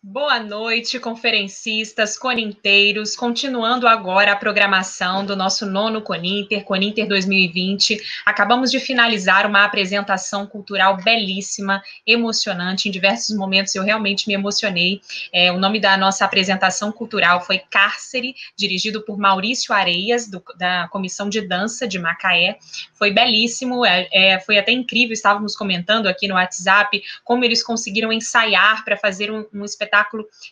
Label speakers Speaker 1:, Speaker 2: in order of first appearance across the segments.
Speaker 1: Boa noite, conferencistas, coninteiros. Continuando agora a programação do nosso nono Coninter, Coninter 2020. Acabamos de finalizar uma apresentação cultural belíssima, emocionante. Em diversos momentos eu realmente me emocionei. O nome da nossa apresentação cultural foi Cárcere, dirigido por Maurício Areias, da Comissão de Dança de Macaé. Foi belíssimo, foi até incrível. Estávamos comentando aqui no WhatsApp como eles conseguiram ensaiar para fazer um espetáculo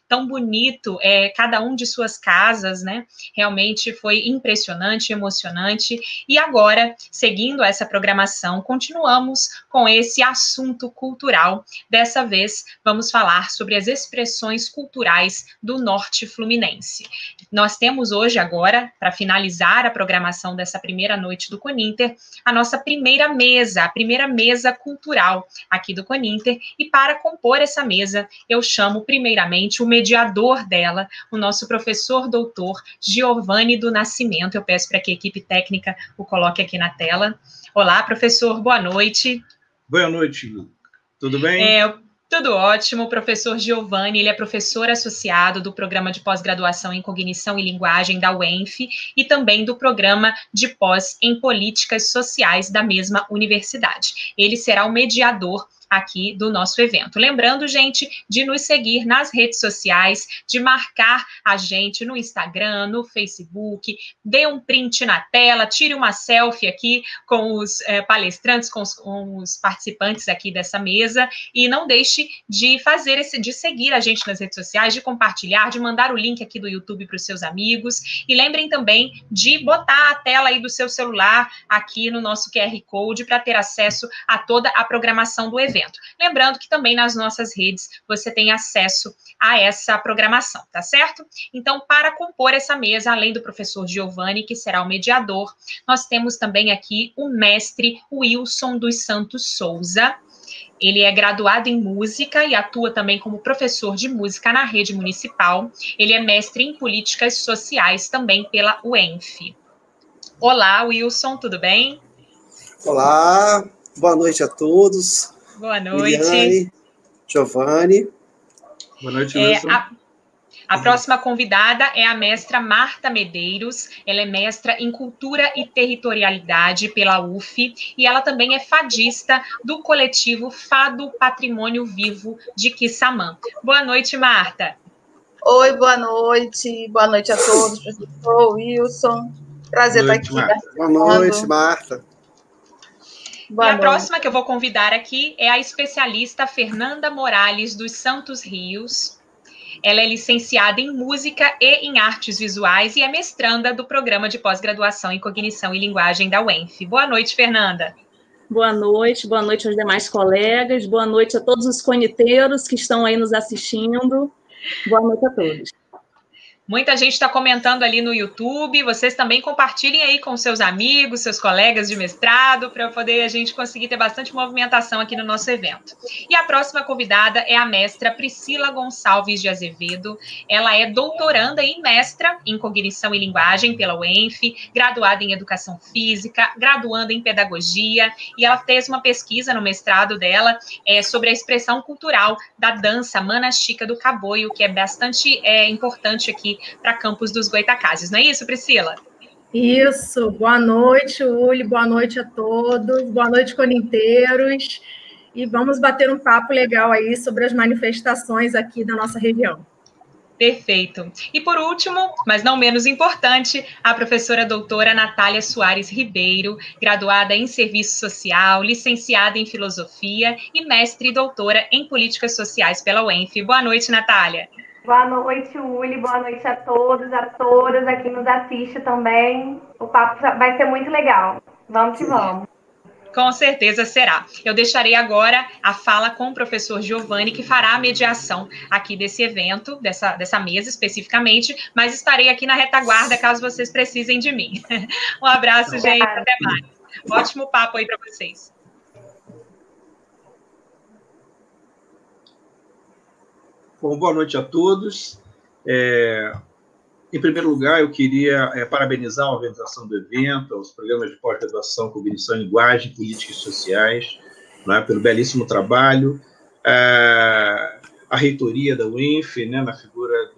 Speaker 1: tão bonito, cada um de suas casas, né? Realmente foi impressionante, emocionante. E agora, seguindo essa programação, continuamos com esse assunto cultural. Dessa vez, vamos falar sobre as expressões culturais do Norte Fluminense. Nós temos hoje agora, para finalizar a programação dessa primeira noite do Coninter, a nossa primeira mesa, a primeira mesa cultural aqui do Coninter. E para compor essa mesa, eu chamo primeiramente o mediador dela, o nosso professor doutor Giovanni do Nascimento. Eu peço para que a equipe técnica o coloque aqui na tela. Olá, professor, boa noite.
Speaker 2: Boa noite, Lu. Tudo bem?
Speaker 1: Tudo ótimo. O professor Giovanni, ele é professor associado do programa de pós-graduação em Cognição e Linguagem da UENF e também do programa de pós em Políticas Sociais da mesma universidade. Ele será o mediador aqui do nosso evento. Lembrando, gente, de nos seguir nas redes sociais, de marcar a gente no Instagram, no Facebook, dê um print na tela, tire uma selfie aqui com os palestrantes, com os participantes aqui dessa mesa e não deixe de seguir a gente nas redes sociais, de compartilhar, de mandar o link aqui do YouTube para os seus amigos e lembrem também de botar a tela aí do seu celular aqui no nosso QR Code para ter acesso a toda a programação do evento. Lembrando que também nas nossas redes você tem acesso a essa programação, tá certo? Então, para compor essa mesa, além do professor Giovanni, que será o mediador, nós temos também aqui o mestre Wilson dos Santos Souza. Ele é graduado em música e atua também como professor de música na rede municipal. Ele é mestre em políticas sociais também pela UENF. Olá, Wilson, tudo bem?
Speaker 3: Olá, boa noite a todos.
Speaker 1: Boa noite.
Speaker 3: Liliane, Giovanni.
Speaker 2: Boa noite, Wilson.
Speaker 1: A próxima convidada é a mestra Marta Medeiros. Ela é mestra em Cultura e Territorialidade pela UF e ela também é fadista do coletivo Fado Patrimônio Vivo de Quissamã. Boa noite, Marta.
Speaker 4: Oi, boa noite. Boa noite a todos, professor Wilson. Prazer estar aqui.
Speaker 3: Marta. Boa noite, Marta.
Speaker 1: E a próxima que eu vou convidar aqui é a especialista Fernanda Morales dos Santos Rios. Ela é licenciada em Música e em Artes Visuais e é mestranda do Programa de Pós-Graduação em Cognição e Linguagem da UENF. Boa noite, Fernanda.
Speaker 5: Boa noite aos demais colegas, boa noite a todos os coniteiros que estão aí nos assistindo. Boa noite a todos.
Speaker 1: Muita gente está comentando ali no YouTube, vocês também compartilhem aí com seus amigos, seus colegas de mestrado, para poder a gente conseguir ter bastante movimentação aqui no nosso evento. E a próxima convidada é a mestra Priscila Gonçalves de Azevedo. Ela é doutoranda e mestra em Cognição e Linguagem pela UENF, graduada em Educação Física, graduanda em Pedagogia, e ela fez uma pesquisa no mestrado dela sobre a expressão cultural da dança Mana Chica do Caboio, que é bastante importante aqui para Campos dos Goitacazes. Não é isso, Priscila?
Speaker 6: Isso. Boa noite, Uli. Boa noite a todos. Boa noite, coninteiros. E vamos bater um papo legal aí sobre as manifestações aqui da nossa região.
Speaker 1: Perfeito. E por último, mas não menos importante, a professora doutora Natália Soares Ribeiro, graduada em Serviço Social, licenciada em Filosofia e mestre e doutora em Políticas Sociais pela UENF. Boa noite, Natália.
Speaker 7: Boa noite, Uli. Boa noite a todos, a todas aqui nos assiste também. O papo vai ser muito legal. Vamos que vamos.
Speaker 1: Com certeza será. Eu deixarei agora a fala com o professor Giovanni, que fará a mediação aqui desse evento, dessa mesa especificamente, mas estarei aqui na retaguarda caso vocês precisem de mim. Um abraço, gente. Até mais. Ótimo papo aí para vocês.
Speaker 2: Bom, boa noite a todos. Em primeiro lugar, eu queria parabenizar a organização do evento, aos programas de pós-graduação, Cognição e Linguagem, Políticas Sociais, pelo belíssimo trabalho. a reitoria da UENF, né, na figura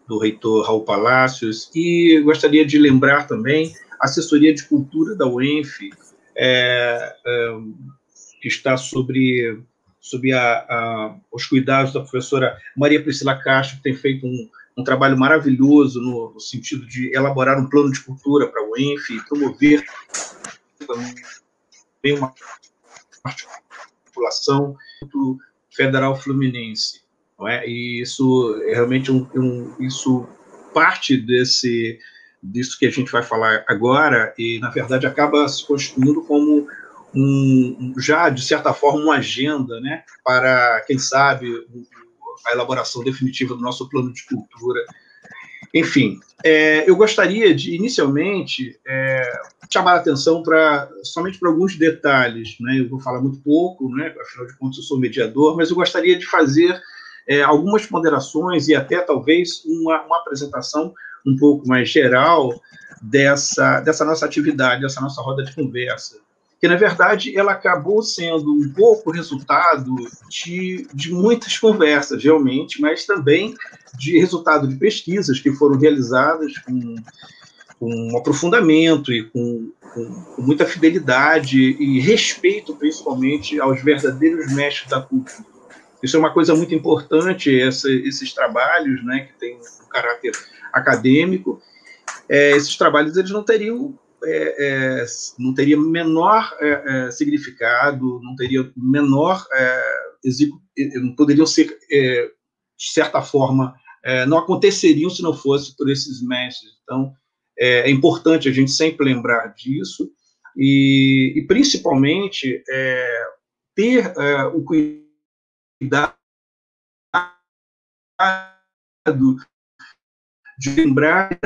Speaker 2: do reitor Raul Palacios, e gostaria de lembrar também a assessoria de cultura da UENF, que está sob os cuidados da professora Maria Priscila Castro, que tem feito um trabalho maravilhoso no sentido de elaborar um plano de cultura para a UENF e promover também uma articulação federal fluminense. Não é? E isso é realmente isso parte disso que a gente vai falar agora, e, na verdade, acaba se constituindo como já, de certa forma, uma agenda, né, para, quem sabe, a elaboração definitiva do nosso plano de cultura. Enfim, eu gostaria de, inicialmente, chamar a atenção somente para alguns detalhes, né? Eu vou falar muito pouco, né? Afinal de contas, eu sou mediador, mas eu gostaria de fazer algumas ponderações e até, talvez, uma apresentação um pouco mais geral dessa nossa atividade, dessa nossa roda de conversa, que, na verdade, ela acabou sendo um pouco resultado de muitas conversas, realmente, mas também de resultado de pesquisas que foram realizadas com um aprofundamento e com muita fidelidade e respeito, principalmente, aos verdadeiros mestres da cultura. Isso é uma coisa muito importante, esses trabalhos, né, que têm um caráter acadêmico. Esses trabalhos eles não teriam menor significado, não teria menor não poderiam ser, de certa forma, não aconteceriam se não fosse por esses mestres. Então, é importante a gente sempre lembrar disso e principalmente, ter o cuidado de lembrar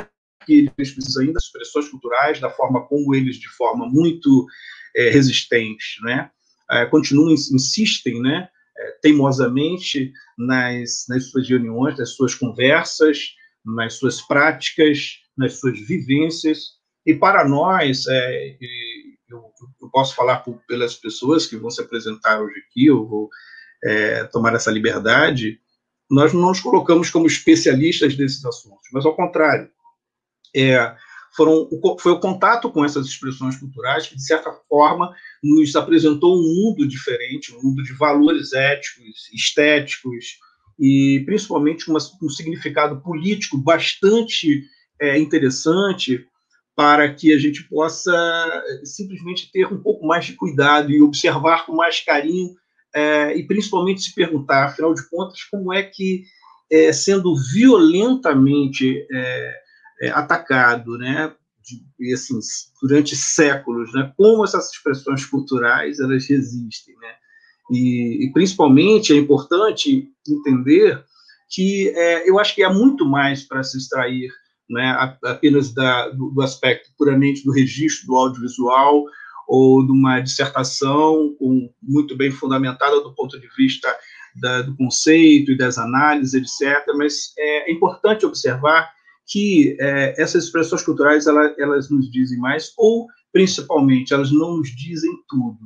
Speaker 2: que eles precisam ainda das expressões culturais, da forma como eles, de forma muito resistente, né, insistem, né, teimosamente nas suas reuniões, nas suas conversas, nas suas práticas, nas suas vivências. E para nós, eu posso falar pelas pessoas que vão se apresentar hoje aqui, eu vou tomar essa liberdade, nós não nos colocamos como especialistas desses assuntos, mas, ao contrário, foi o contato com essas expressões culturais que, de certa forma, nos apresentou um mundo diferente, um mundo de valores éticos, estéticos e, principalmente, um significado político bastante interessante para que a gente possa simplesmente ter um pouco mais de cuidado e observar com mais carinho e, principalmente, se perguntar, afinal de contas, como é que, sendo violentamente atacado, né, e assim, durante séculos, né, como essas expressões culturais elas resistem, né, e principalmente é importante entender que eu acho que há muito mais para se extrair, né, apenas do aspecto puramente do registro do audiovisual ou de uma dissertação muito bem fundamentada do ponto de vista do conceito e das análises, etc. Mas é importante observar que essas expressões culturais elas nos dizem mais, ou, principalmente, elas não nos dizem tudo.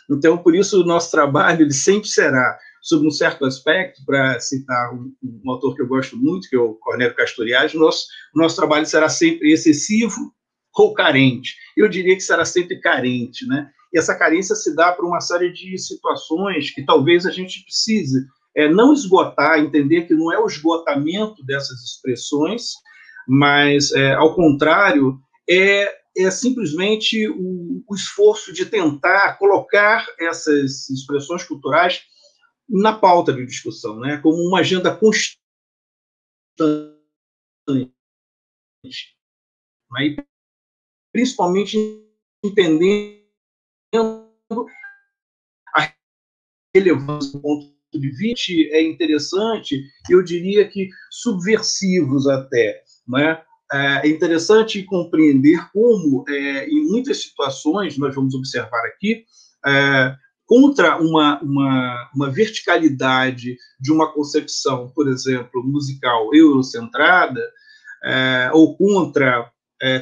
Speaker 2: Então, por isso, o nosso trabalho ele sempre será, sob um certo aspecto, para citar um autor que eu gosto muito, que é o Cornélio Castoriadis, o nosso trabalho será sempre excessivo ou carente. Eu diria que será sempre carente, né? E essa carência se dá por uma série de situações que talvez a gente precise não esgotar, entender que não é o esgotamento dessas expressões, mas, ao contrário, é simplesmente o esforço de tentar colocar essas expressões culturais na pauta de discussão, né, como uma agenda constante, né, e principalmente entendendo a relevância do ponto de vista interessante, eu diria que subversivos até, né? É interessante compreender como, em muitas situações, nós vamos observar aqui, contra uma verticalidade de uma concepção, por exemplo, musical eurocentrada, ou contra,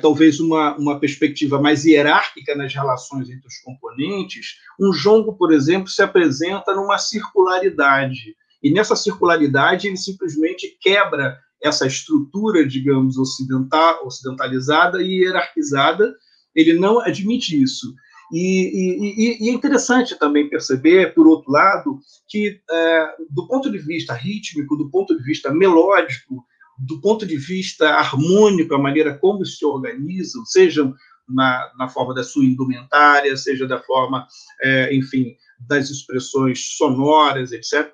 Speaker 2: talvez, uma perspectiva mais hierárquica nas relações entre os componentes, um jongo, por exemplo, se apresenta numa circularidade. E nessa circularidade ele simplesmente quebra essa estrutura, digamos, ocidentalizada e hierarquizada. Ele não admite isso. E é interessante também perceber, por outro lado, que do ponto de vista rítmico, do ponto de vista melódico, do ponto de vista harmônico, a maneira como se organizam, sejam na forma da sua indumentária, seja da forma, enfim, das expressões sonoras, etc.,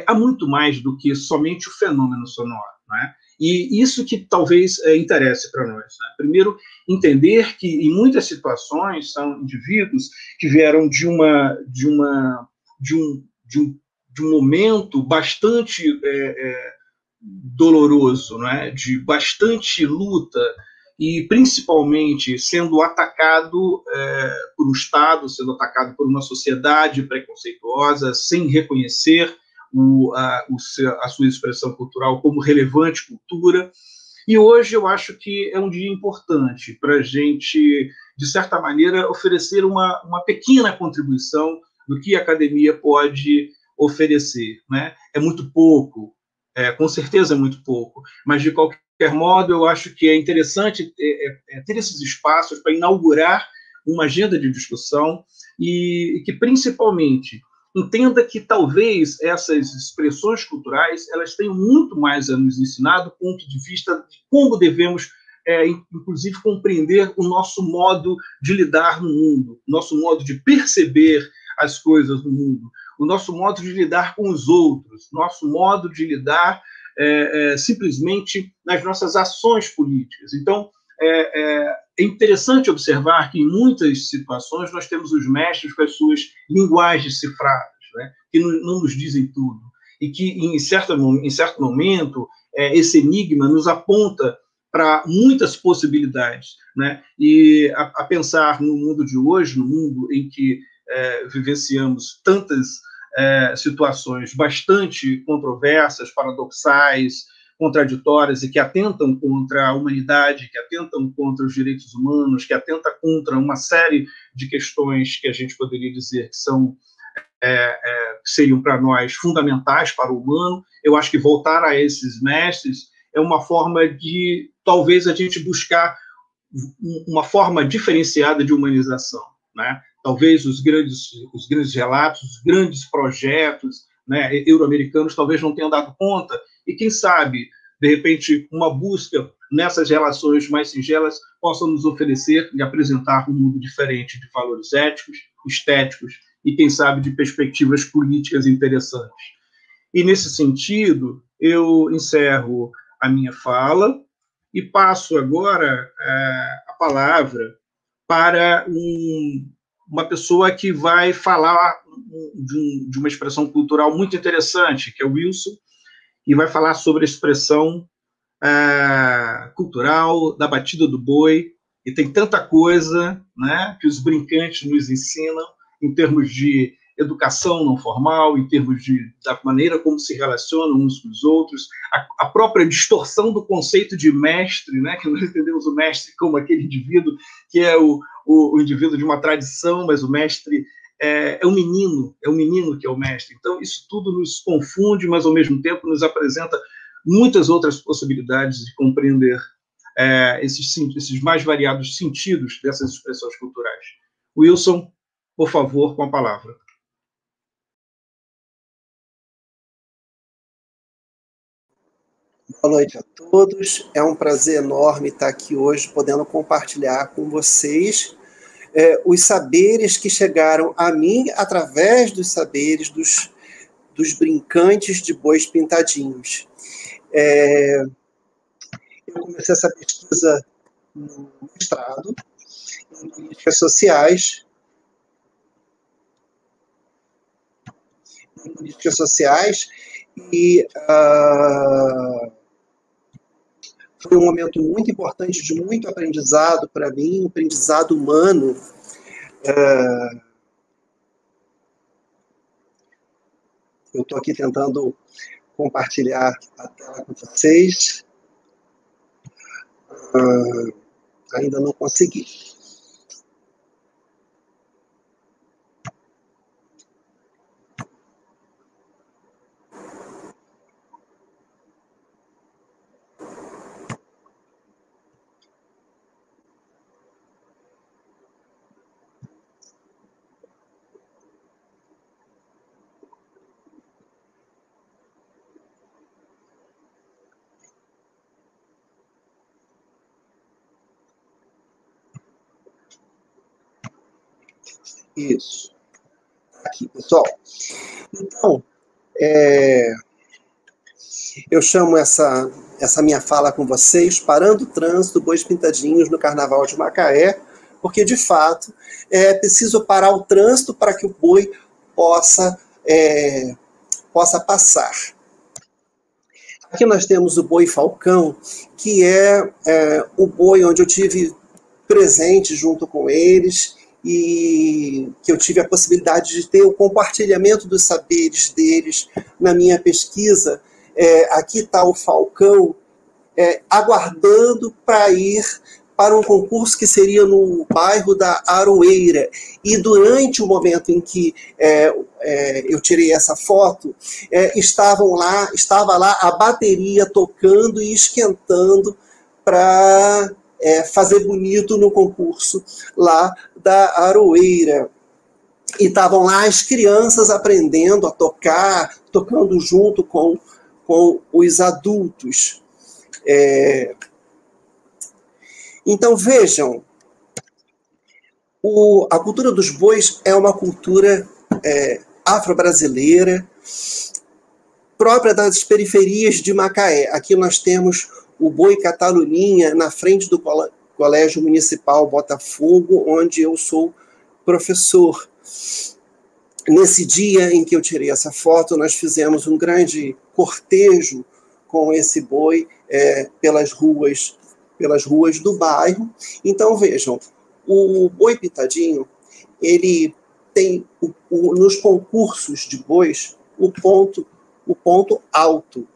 Speaker 2: há muito mais do que somente o fenômeno sonoro, né? E isso que talvez interesse para nós, né? Primeiro, entender que, em muitas situações, são indivíduos que vieram de um momento bastante doloroso, né? De bastante luta, e principalmente sendo atacado por um Estado, sendo atacado por uma sociedade preconceituosa, sem reconhecer a sua expressão cultural como relevante cultura. E hoje eu acho que é um dia importante para a gente, de certa maneira, oferecer uma pequena contribuição do que a academia pode oferecer, né? É muito pouco, com certeza é muito pouco, mas de qualquer modo eu acho que é interessante ter esses espaços para inaugurar uma agenda de discussão e que, principalmente, entenda que talvez essas expressões culturais elas tenham muito mais a nos ensinar do ponto de vista de como devemos, inclusive, compreender o nosso modo de lidar no mundo, o nosso modo de perceber as coisas no mundo, o nosso modo de lidar com os outros, nosso modo de lidar simplesmente nas nossas ações políticas. Então, é interessante observar que, em muitas situações, nós temos os mestres com as suas linguagens cifradas, né, que não nos dizem tudo, e que, em certo momento, esse enigma nos aponta para muitas possibilidades, né, e a pensar no mundo de hoje, no mundo em que vivenciamos tantas situações bastante controversas, paradoxais, contraditórias e que atentam contra a humanidade, que atentam contra os direitos humanos, que atentam contra uma série de questões que a gente poderia dizer que seriam para nós fundamentais para o humano. Eu acho que voltar a esses mestres é uma forma de, talvez, a gente buscar uma forma diferenciada de humanização, né? Talvez os grandes relatos, os grandes projetos, né, euro-americanos talvez não tenham dado conta, e quem sabe, de repente, uma busca nessas relações mais singelas possa nos oferecer e apresentar um mundo diferente de valores éticos, estéticos e, quem sabe, de perspectivas políticas interessantes. E, nesse sentido, eu encerro a minha fala e passo agora a palavra para uma pessoa que vai falar de uma expressão cultural muito interessante, que é o Wilson, e vai falar sobre a expressão cultural da batida do boi, e tem tanta coisa, né, que os brincantes nos ensinam em termos de educação não formal, em termos da maneira como se relacionam uns com os outros, a própria distorção do conceito de mestre, né, que nós entendemos o mestre como aquele indivíduo que é o indivíduo de uma tradição, mas o mestre é um menino que é o mestre. Então, isso tudo nos confunde, mas, ao mesmo tempo, nos apresenta muitas outras possibilidades de compreender esses mais variados sentidos dessas expressões culturais. Wilson, por favor, com a palavra.
Speaker 3: Boa noite a todos. É um prazer enorme estar aqui hoje, podendo compartilhar com vocês os saberes que chegaram a mim através dos saberes dos brincantes de bois pintadinhos. Eu comecei essa pesquisa no mestrado em políticas sociais. E foi um momento muito importante, de muito aprendizado para mim, um aprendizado humano. Eu estou aqui tentando compartilhar a tela com vocês. Ainda não consegui. Isso. Aqui, pessoal. Então, eu chamo essa minha fala com vocês, Parando o Trânsito, Bois Pintadinhos no Carnaval de Macaé, porque, de fato, é preciso parar o trânsito para que o boi possa passar. Aqui nós temos o boi Falcão, que é o boi onde eu tive presente junto com eles e que eu tive a possibilidade de ter o compartilhamento dos saberes deles na minha pesquisa. Aqui está o Falcão aguardando para ir para um concurso que seria no bairro da Aroeira. E durante o momento em que eu tirei essa foto, estava lá a bateria tocando e esquentando para fazer bonito no concurso lá da Aroeira. E estavam lá as crianças aprendendo a tocar, tocando junto com os adultos. Então, vejam, a cultura dos bois é uma cultura afro-brasileira, própria das periferias de Macaé. Aqui nós temos o boi Cataluninha na frente do Colégio Municipal Botafogo, onde eu sou professor. Nesse dia em que eu tirei essa foto, nós fizemos um grande cortejo com esse boi pelas ruas do bairro. Então, vejam, o boi pintadinho, ele tem, nos concursos de bois, o ponto alto.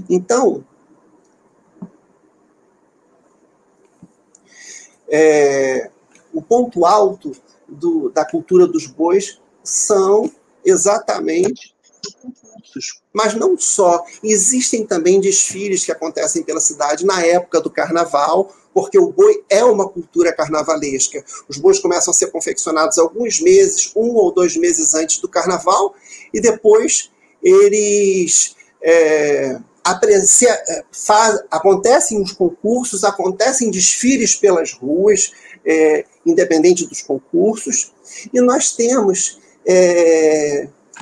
Speaker 3: Então, o ponto alto da cultura dos bois são exatamente os concursos. Mas não só, existem também desfiles que acontecem pela cidade na época do carnaval, porque o boi é uma cultura carnavalesca. Os bois começam a ser confeccionados alguns meses, 1 ou 2 meses antes do carnaval, e depois eles acontecem os concursos, acontecem desfiles pelas ruas, independente dos concursos, e nós temos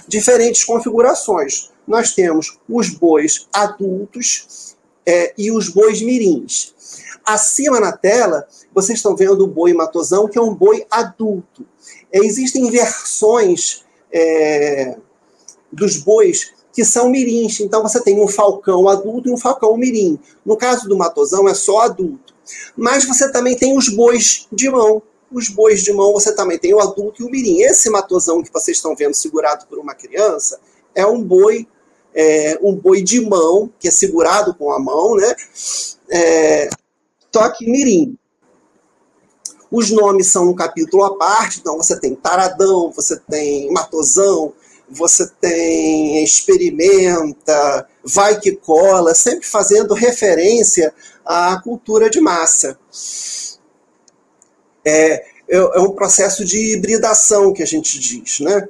Speaker 3: diferentes configurações. Nós temos os bois adultos e os bois mirins. Acima na tela, vocês estão vendo o boi matosão, que é um boi adulto. Existem versões dos bois que são mirins. Então, você tem um falcão adulto e um falcão mirim. No caso do matosão, é só adulto. Mas você também tem os bois de mão. Os bois de mão, você também tem o adulto e o mirim. Esse matosão que vocês estão vendo segurado por uma criança é um boi de mão, que é segurado com a mão, né? Só que mirim. Os nomes são um capítulo à parte, então você tem taradão, você tem matosão, você tem experimenta, vai que cola, sempre fazendo referência à cultura de massa. É um processo de hibridação que a gente diz, né?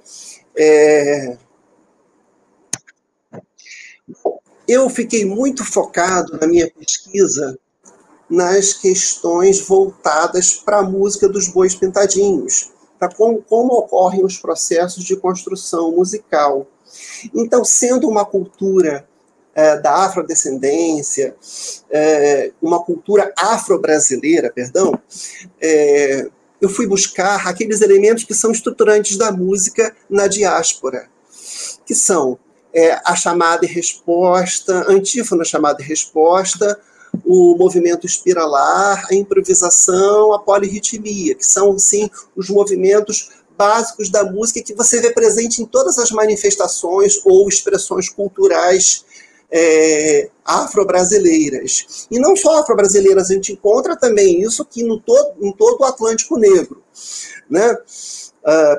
Speaker 3: Eu fiquei muito focado na minha pesquisa nas questões voltadas para a música dos bois pintadinhos, para como ocorrem os processos de construção musical. Então, sendo uma cultura da afrodescendência, uma cultura afro-brasileira, perdão, eu fui buscar aqueles elementos que são estruturantes da música na diáspora, que são a chamada e resposta, a antífona chamada e resposta, o movimento espiralar, a improvisação, a polirritmia, que são, sim, os movimentos básicos da música que você vê presente em todas as manifestações ou expressões culturais afro-brasileiras. E não só afro-brasileiras, a gente encontra também isso aqui em todo o Atlântico Negro, né?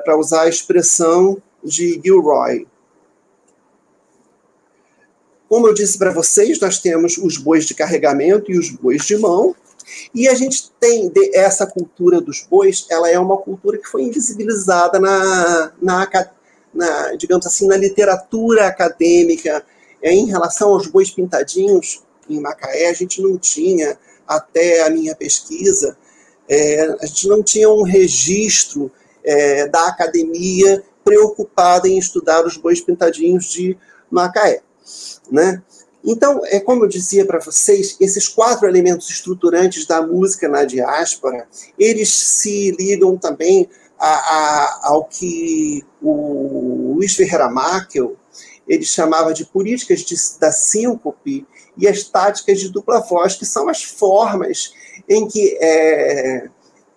Speaker 3: Para usar a expressão de Gilroy. Como eu disse para vocês, nós temos os bois de carregamento e os bois de mão, e a gente tem essa cultura dos bois, ela é uma cultura que foi invisibilizada digamos assim, na literatura acadêmica. Em relação aos bois pintadinhos, em Macaé, a gente não tinha, até a minha pesquisa, A gente não tinha um registro da academia preocupada em estudar os bois pintadinhos de Macaé, né? Então, como eu dizia para vocês, esses 4 elementos estruturantes da música na diáspora, eles se ligam também ao que o Luiz Ferreira Mackel ele chamava de políticas da síncope e as táticas de dupla voz, que são as formas em que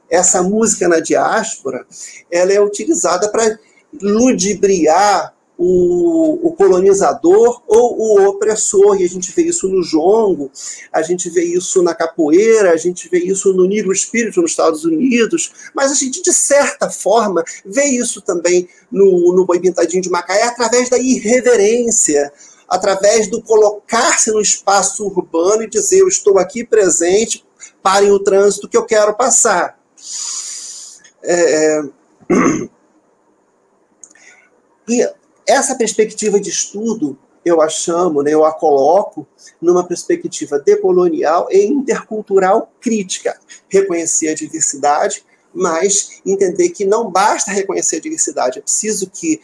Speaker 3: essa música na diáspora ela é utilizada para ludibriar o colonizador ou o opressor, e a gente vê isso no jongo, a gente vê isso na capoeira, a gente vê isso no Negro Espírito nos Estados Unidos, mas a gente, de certa forma, vê isso também no Boi Pintadinho de Macaé, através da irreverência, através do colocar-se no espaço urbano e dizer, eu estou aqui presente, parem o trânsito que eu quero passar. E essa perspectiva de estudo, eu a chamo, né, eu a coloco numa perspectiva decolonial e intercultural crítica. Reconhecer a diversidade, mas entender que não basta reconhecer a diversidade, é preciso que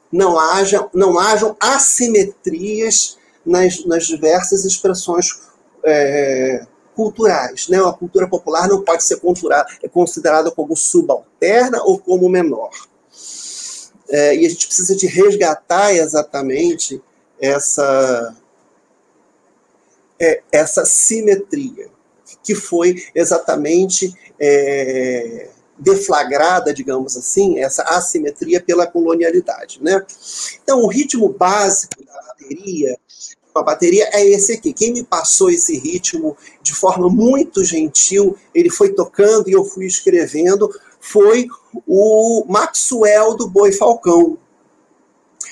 Speaker 3: não hajam assimetrias nas diversas expressões culturais, né? A cultura popular não pode ser considerada como subalterna ou como menor. E a gente precisa de resgatar exatamente essa simetria, que foi exatamente deflagrada, digamos assim, essa assimetria pela colonialidade, né? Então, o ritmo básico da bateria, a bateria é esse aqui. Quem me passou esse ritmo de forma muito gentil, ele foi tocando e eu fui escrevendo, foi o Maxwell do Boi Falcão.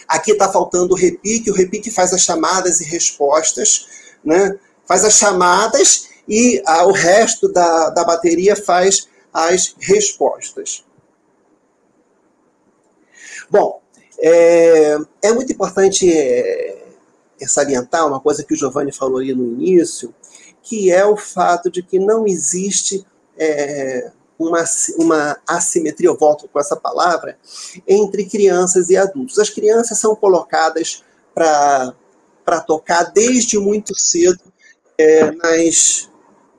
Speaker 3: Aqui está faltando o repique faz as chamadas e respostas, né? Faz as chamadas e o resto da bateria faz as respostas. Bom, é muito importante salientar uma coisa que o Giovanni falou ali no início, que é o fato de que não existe uma assimetria, eu volto com essa palavra, entre crianças e adultos. As crianças são colocadas para tocar desde muito cedo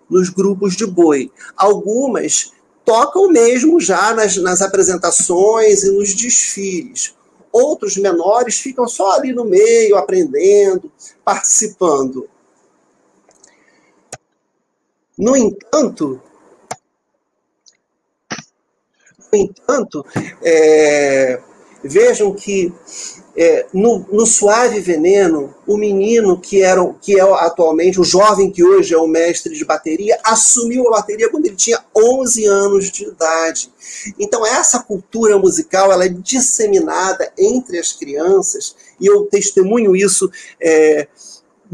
Speaker 3: nos grupos de boi. Algumas tocam mesmo já nas apresentações e nos desfiles. Outros menores ficam só ali no meio, aprendendo, participando. No entanto, vejam que no Suave Veneno, o menino que é atualmente, o jovem que hoje é o mestre de bateria, assumiu a bateria quando ele tinha 11 anos de idade. Então essa cultura musical ela é disseminada entre as crianças, e eu testemunho isso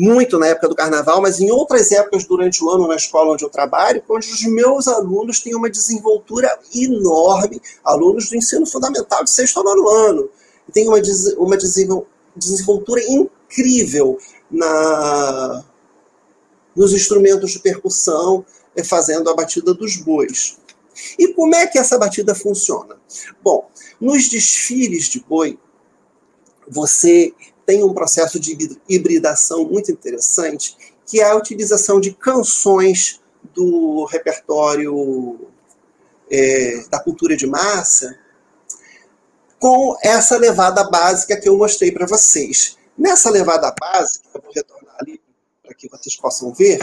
Speaker 3: muito na época do carnaval, mas em outras épocas durante o ano na escola onde eu trabalho, onde os meus alunos têm uma desenvoltura enorme, alunos do ensino fundamental de 6º ao 9º ano, tem uma desenvoltura incrível nos instrumentos de percussão, fazendo a batida dos bois. E como é que essa batida funciona? Bom, nos desfiles de boi, você tem um processo de hibridação muito interessante, que é a utilização de canções do repertório da cultura de massa, com essa levada básica que eu mostrei para vocês. Nessa levada básica, eu vou retornar ali para que vocês possam ver,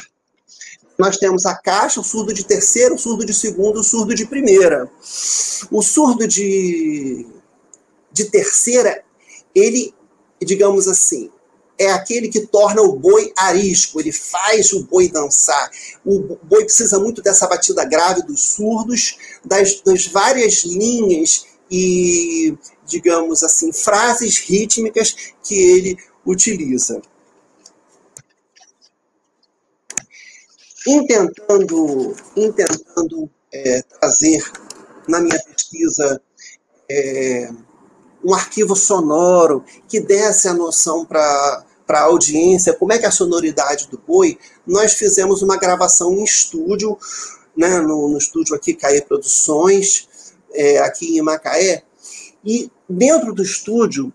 Speaker 3: nós temos a caixa, o surdo de terceira, o surdo de segunda, o surdo de primeira. O surdo de terceira, ele, digamos assim, é aquele que torna o boi arisco, ele faz o boi dançar. O boi precisa muito dessa batida grave dos surdos, das várias linhas e, digamos assim, frases rítmicas que ele utiliza. Intentando trazer, na minha pesquisa, um arquivo sonoro que desse a noção para a audiência, como é que é a sonoridade do boi, nós fizemos uma gravação em estúdio né, no estúdio aqui, CAE Produções, aqui em Macaé, e dentro do estúdio,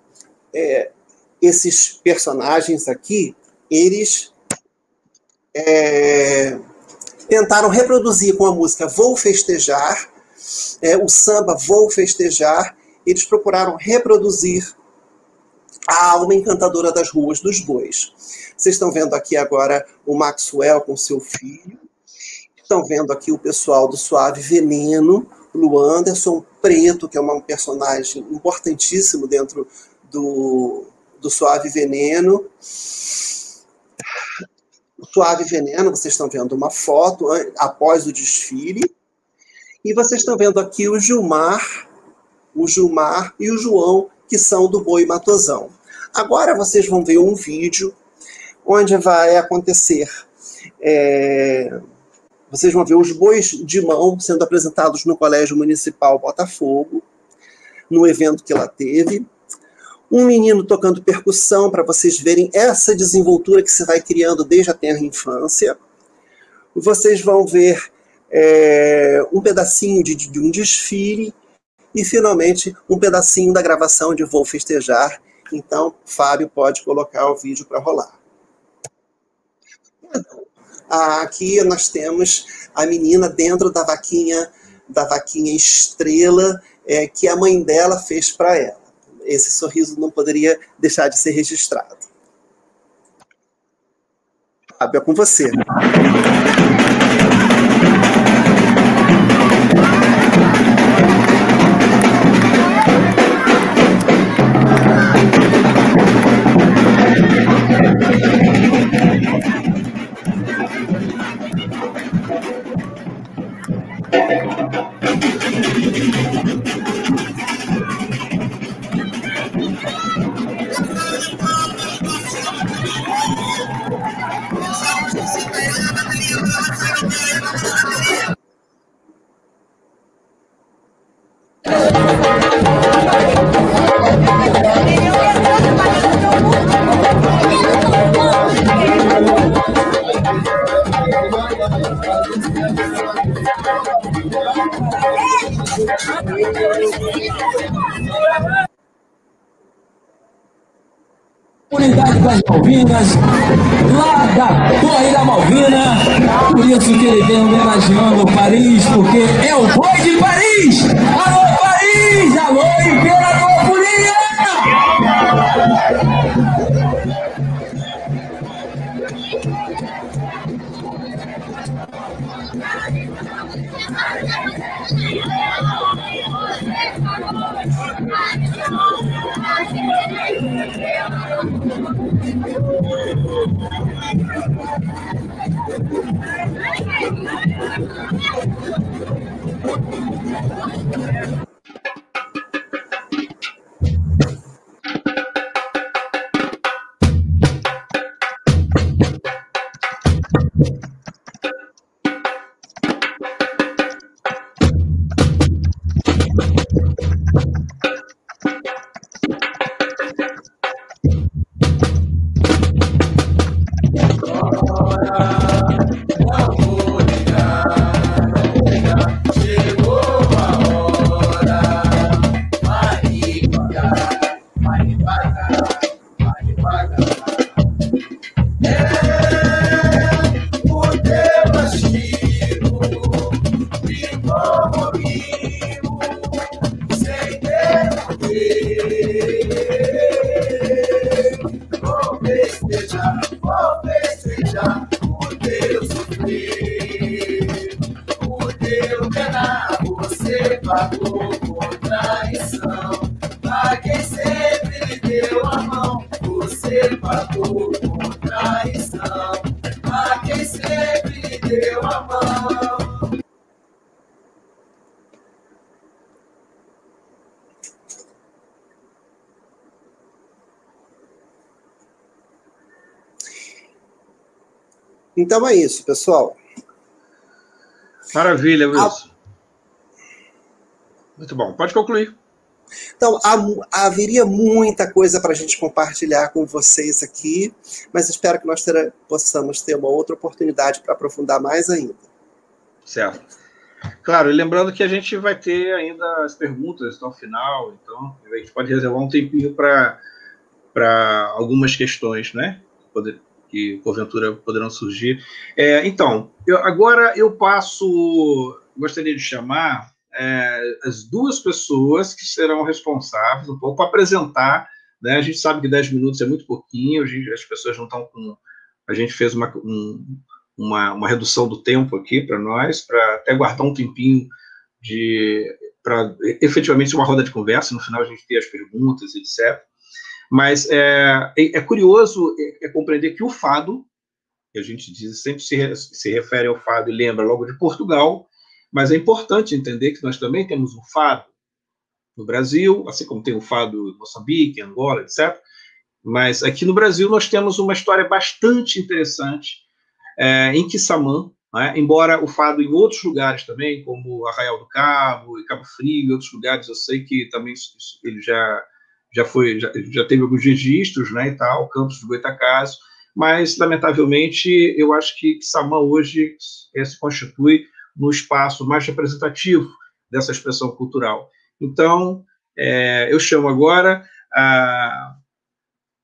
Speaker 3: esses personagens aqui, eles tentaram reproduzir com a música Vou Festejar, o samba Vou Festejar, eles procuraram reproduzir a alma encantadora das ruas dos bois. Vocês estão vendo aqui agora o Maxwell com seu filho, estão vendo aqui o pessoal do Suave Veneno, o Anderson Preto, que é um personagem importantíssimo dentro do Suave Veneno. O Suave Veneno, vocês estão vendo uma foto após o desfile, e vocês estão vendo aqui o Gilmar e o João, que são do Boi Matosão. Agora vocês vão ver um vídeo onde vai acontecer... vocês vão ver os bois de mão sendo apresentados no Colégio Municipal Botafogo, no evento que lá teve. Um menino tocando percussão, para vocês verem essa desenvoltura que se vai criando desde a tenra infância. Vocês vão ver um pedacinho de um desfile e, finalmente, um pedacinho da gravação de Vou Festejar. Então, Fábio pode colocar o vídeo para rolar. Aqui nós temos a menina dentro da vaquinha Estrela, que a mãe dela fez para ela. Esse sorriso não poderia deixar de ser registrado. Fábio, é com você.
Speaker 8: Unidade das Malvinas, lá da Torre da Malvina, por isso que ele vem homenageando Paris, porque é o boi de Paris! Alô, Paris! Alô, Imperadopolia! Então é isso, pessoal.
Speaker 2: Maravilha, Wilson. Muito bom. Pode concluir.
Speaker 3: Então, haveria muita coisa para a gente compartilhar com vocês aqui, mas espero que nós possamos ter uma outra oportunidade para aprofundar mais ainda.
Speaker 2: Certo. Claro, e lembrando que a gente vai ter ainda as perguntas até o final, então a gente pode reservar um tempinho para algumas questões, né? Que porventura poderão surgir. Então, agora eu gostaria de chamar as duas pessoas que serão responsáveis um pouco para apresentar, né? A gente sabe que 10 minutos é muito pouquinho, as pessoas não estão com... A gente fez uma redução do tempo aqui para nós, para até guardar um tempinho para efetivamente uma roda de conversa, no final a gente ter as perguntas, etc. Mas é curioso compreender que o fado, que a gente diz, sempre se refere ao fado e lembra logo de Portugal, mas é importante entender que nós também temos um fado no Brasil, assim como tem o fado em Moçambique, Angola, etc. Mas aqui no Brasil nós temos uma história bastante interessante em Quissamã, né? Embora o fado em outros lugares também, como Arraial do Cabo e Cabo Frio e outros lugares, eu sei que também ele já teve alguns registros, né, e tal, Campos do Goytacazes, mas, lamentavelmente, eu acho que Quissamã hoje se constitui no espaço mais representativo dessa expressão cultural. Então, eu chamo agora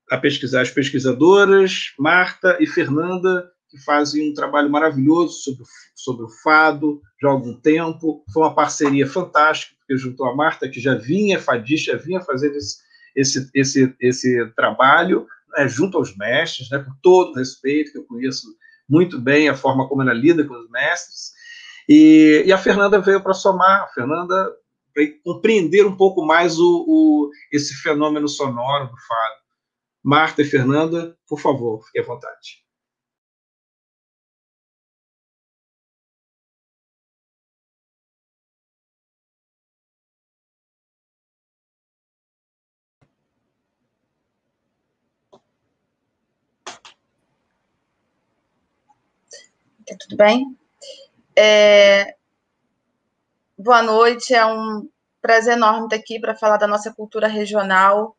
Speaker 2: as pesquisadoras, Marta e Fernanda, que fazem um trabalho maravilhoso sobre o fado já há algum tempo. Foi uma parceria fantástica, porque juntou a Marta, que já vinha fadista, já vinha fazendo esse trabalho, né, junto aos mestres, né, com todo respeito, que eu conheço muito bem a forma como ela lida com os mestres, e a Fernanda veio para somar. A Fernanda veio compreender um pouco mais esse fenômeno sonoro do fado. Marta e Fernanda, por favor, fiquem à vontade.
Speaker 4: Tudo bem? Boa noite, é um prazer enorme estar aqui para falar da nossa cultura regional.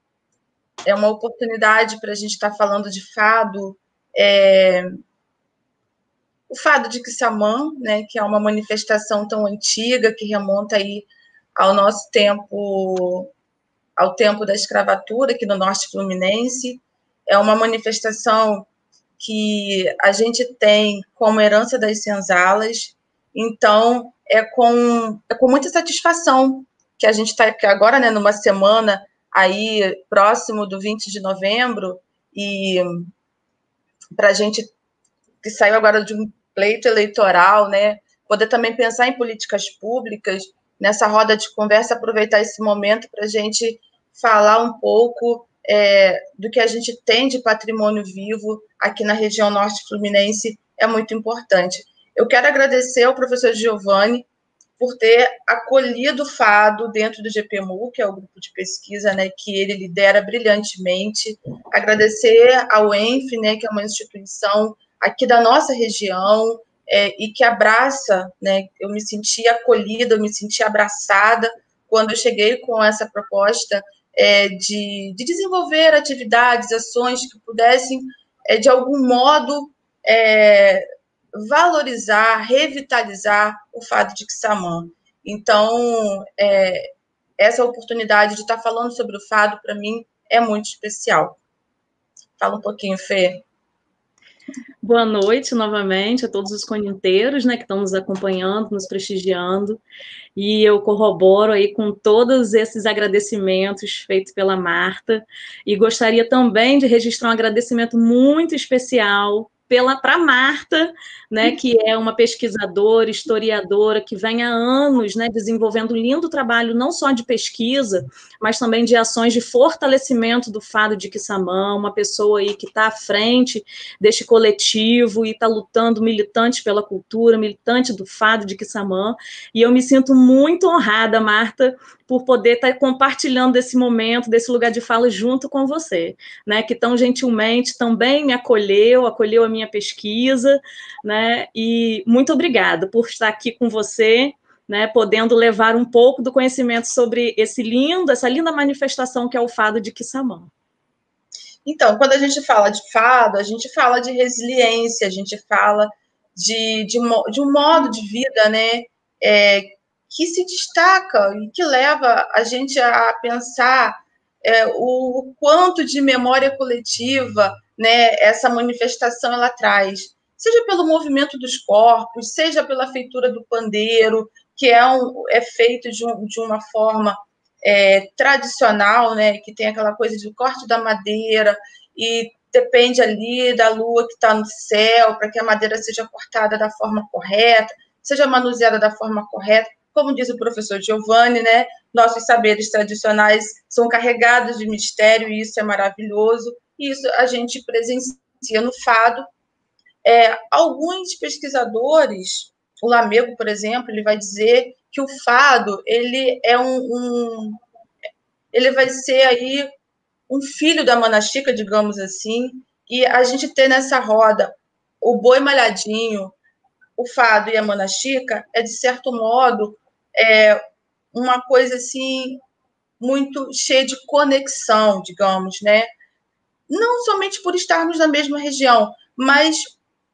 Speaker 4: É uma oportunidade para a gente estar falando de fado, o fado de Quissamã, né, que é uma manifestação tão antiga, que remonta aí ao nosso tempo, ao tempo da escravatura aqui no norte fluminense. É uma manifestação que a gente tem como herança das senzalas. Então, é com muita satisfação que a gente está aqui agora, né, numa semana aí próximo do 20 de novembro, e para a gente que saiu agora de um pleito eleitoral, né, poder também pensar em políticas públicas, nessa roda de conversa, aproveitar esse momento para a gente falar um pouco do que a gente tem de patrimônio vivo aqui na região norte fluminense, é muito importante. Eu quero agradecer ao professor Giovanni por ter acolhido o fado dentro do GPMU, que é o grupo de pesquisa, né, que ele lidera brilhantemente. Agradecer ao ENF, né, que é uma instituição aqui da nossa região, e que abraça, né, eu me senti acolhida, eu me senti abraçada quando eu cheguei com essa proposta de desenvolver atividades, ações que pudessem, de algum modo, valorizar, revitalizar o fado de Quissamã. Então, essa oportunidade de estar falando sobre o fado, para mim, é muito especial. Fala um pouquinho, Fê.
Speaker 5: Boa noite, novamente, a todos os coninteiros, né, que estão nos acompanhando, nos prestigiando, e eu corroboro aí com todos esses agradecimentos feitos pela Marta, e gostaria também de registrar um agradecimento muito especial para a Marta, né, que é uma pesquisadora, historiadora, que vem há anos, né, desenvolvendo um lindo trabalho, não só de pesquisa, mas também de ações de fortalecimento do fado de Quissamã, uma pessoa aí que está à frente deste coletivo e está lutando, militante pela cultura, militante do fado de Quissamã, e eu me sinto muito honrada, Marta, por poder estar compartilhando desse momento, desse lugar de fala junto com você, né, que tão gentilmente também me acolheu a minha pesquisa, né, e muito obrigada por estar aqui com você, né, podendo levar um pouco do conhecimento sobre essa linda manifestação que é o fado de Quissamã.
Speaker 4: Então, quando a gente fala de fado, a gente fala de resiliência, a gente fala de um modo de vida, né, que se destaca e que leva a gente a pensar o quanto de memória coletiva, né, essa manifestação ela traz, seja pelo movimento dos corpos, seja pela feitura do pandeiro, que é feito de uma forma tradicional, né, que tem aquela coisa de corte da madeira e depende ali da lua que está no céu para que a madeira seja cortada da forma correta, seja manuseada da forma correta. Como diz o professor Giovanni, né, nossos saberes tradicionais são carregados de mistério e isso é maravilhoso. E isso a gente presencia no fado. Alguns pesquisadores, o Lamego, por exemplo, ele vai dizer que o fado ele é ele vai ser aí um filho da Manaxica, digamos assim, e a gente ter nessa roda o boi malhadinho, o fado e a Manaxica de certo modo, uma coisa assim muito cheia de conexão, digamos, né? Não somente por estarmos na mesma região, mas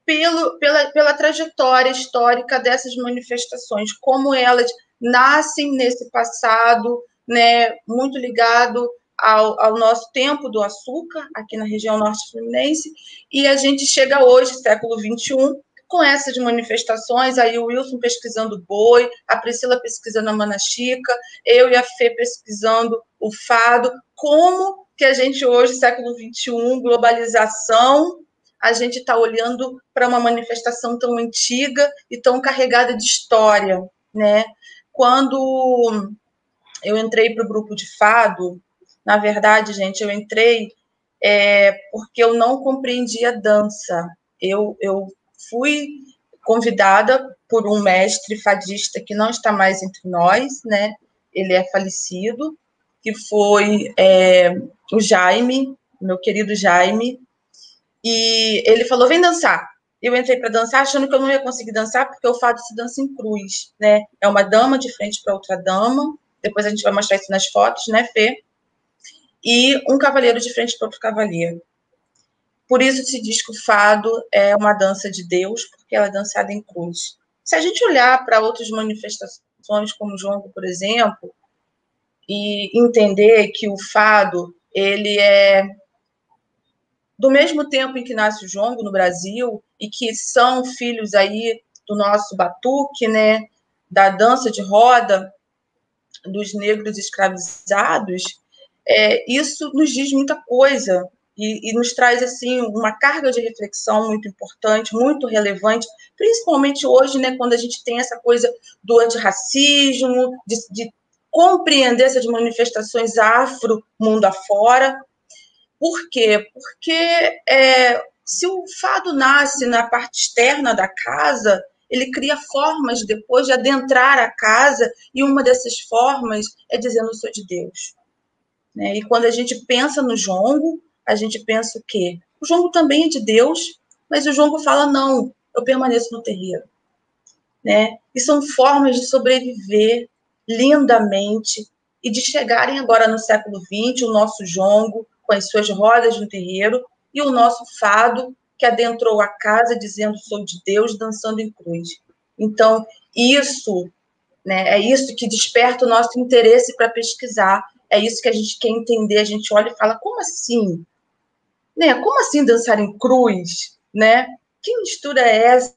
Speaker 4: pela trajetória histórica dessas manifestações, como elas nascem nesse passado, né, muito ligado ao nosso tempo do açúcar, aqui na região norte fluminense, e a gente chega hoje, século XXI, com essas manifestações, aí o Wilson pesquisando boi, a Priscila pesquisando a Manaxica, eu e a Fê pesquisando o fado, como que a gente hoje, século XXI, globalização, a gente está olhando para uma manifestação tão antiga e tão carregada de história, né? Quando eu entrei para o grupo de fado, na verdade, gente, eu entrei porque eu não compreendia dança. Eu fui convidada por um mestre fadista que não está mais entre nós, né? Ele é falecido, que foi o Jaime, meu querido Jaime, e ele falou, vem dançar. Eu entrei para dançar achando que eu não ia conseguir dançar, porque o fado se dança em cruz, né? É uma dama de frente para outra dama, depois a gente vai mostrar isso nas fotos, né, Fê? E um cavaleiro de frente para outro cavaleiro. Por isso se diz que o fado é uma dança de Deus, porque ela é dançada em cruz. Se a gente olhar para outras manifestações, como o jongo, por exemplo, e entender que o fado, ele é do mesmo tempo em que nasce o jongo no Brasil, e que são filhos aí do nosso batuque, né, da dança de roda, dos negros escravizados, isso nos diz muita coisa e nos traz assim uma carga de reflexão muito importante, muito relevante, principalmente hoje, né, quando a gente tem essa coisa do antirracismo, de compreender essas manifestações afro mundo afora. Por quê? Porque se o fado nasce na parte externa da casa, ele cria formas depois de adentrar a casa, e uma dessas formas é dizendo eu sou de Deus. Né? E quando a gente pensa no jongo, a gente pensa o quê? O jongo também é de Deus, mas o jongo fala, não, eu permaneço no terreiro. Né? E são formas de sobreviver lindamente e de chegarem agora no século XX, o nosso jongo, com as suas rodas no terreiro, e o nosso fado, que adentrou a casa dizendo sou de Deus, dançando em cruz. Então, isso, né, é isso que desperta o nosso interesse para pesquisar, é isso que a gente quer entender, a gente olha e fala, como assim? Né? Como assim dançar em cruz? Né? Que mistura é essa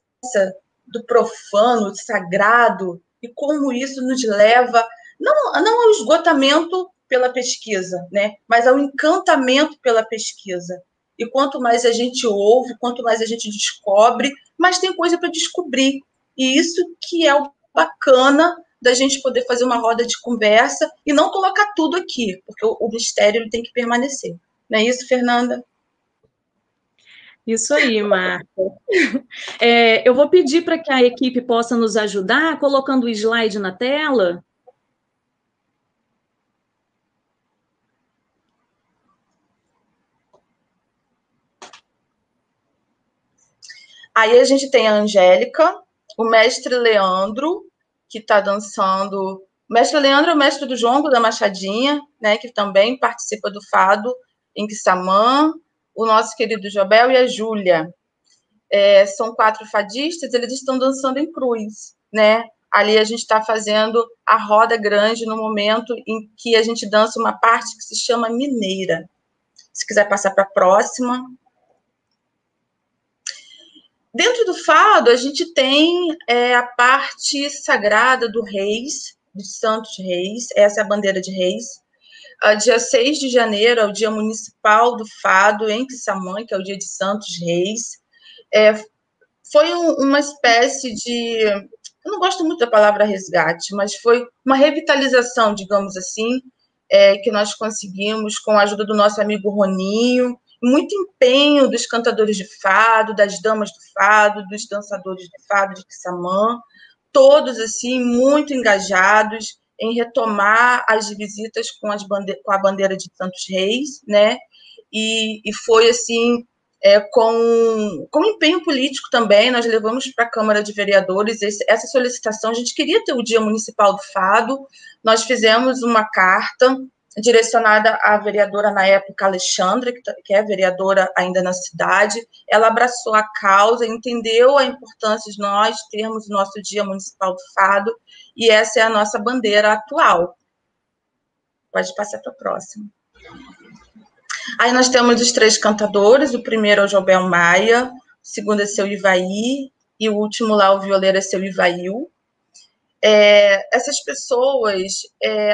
Speaker 4: do profano, do sagrado, e como isso nos leva, não ao esgotamento pela pesquisa, né, mas ao encantamento pela pesquisa. E quanto mais a gente ouve, quanto mais a gente descobre, mais tem coisa para descobrir. E isso que é o bacana da gente poder fazer uma roda de conversa e não colocar tudo aqui, porque o mistério ele tem que permanecer. Não é isso, Fernanda?
Speaker 5: Isso aí, Marta. Eu vou pedir para que a equipe possa nos ajudar colocando o slide na tela.
Speaker 4: Aí a gente tem a Angélica, o mestre Leandro, que está dançando. O mestre Leandro é o mestre do jongo, da Machadinha, né, que também participa do fado em Quissamã, o nosso querido Jobel e a Júlia. são 4 fadistas, eles estão dançando em cruz, né? Ali a gente está fazendo a roda grande no momento em que a gente dança uma parte que se chama mineira. Se quiser passar para a próxima. Dentro do fado, a gente tem a parte sagrada do Reis, dos Santos Reis, essa é a bandeira de Reis. Dia 6 de janeiro é o dia municipal do fado em Quissamã, que é o dia de Santos Reis. Foi uma espécie de... Eu não gosto muito da palavra resgate, mas foi uma revitalização, digamos assim, que nós conseguimos com a ajuda do nosso amigo Roninho, muito empenho dos cantadores de fado, das damas do fado, dos dançadores de fado de Quissamã, todos assim muito engajados em retomar as visitas com a bandeira de Santos Reis, né? E foi assim com empenho político também. Nós levamos para a Câmara de Vereadores essa solicitação. A gente queria ter o Dia Municipal do Fado. Nós fizemos uma carta direcionada à vereadora na época, Alexandra, que é vereadora ainda na cidade. Ela abraçou a causa, entendeu a importância de nós termos o nosso Dia Municipal do Fado, e essa é a nossa bandeira atual. Pode passar para a próxima. Aí nós temos os 3 cantadores, o primeiro é o Jobel Maia, o segundo é seu Ivaí, e o último lá, o violeiro, é seu Ivail. Essas pessoas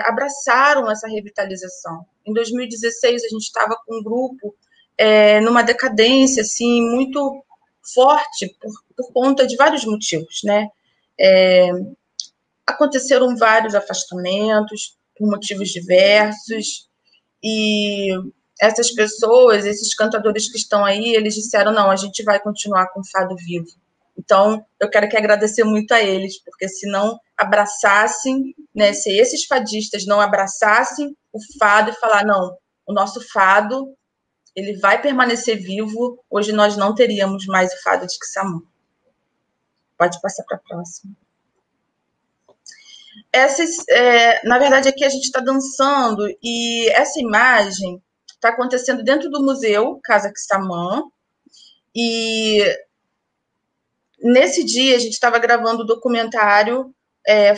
Speaker 4: abraçaram essa revitalização. Em 2016, a gente estava com um grupo numa decadência assim, muito forte por conta de vários motivos, né? Aconteceram vários afastamentos por motivos diversos, e essas pessoas, esses cantadores que estão aí, eles disseram, não, a gente vai continuar com o fado vivo. Então, eu quero agradecer muito a eles, porque se não abraçassem, né, se esses fadistas não abraçassem o fado e falar, não, o nosso fado, ele vai permanecer vivo, hoje nós não teríamos mais o fado de Quissamã. Pode passar para a próxima. Na verdade, aqui a gente está dançando, e essa imagem está acontecendo dentro do museu Casa Quissamã, e nesse dia a gente estava gravando o documentário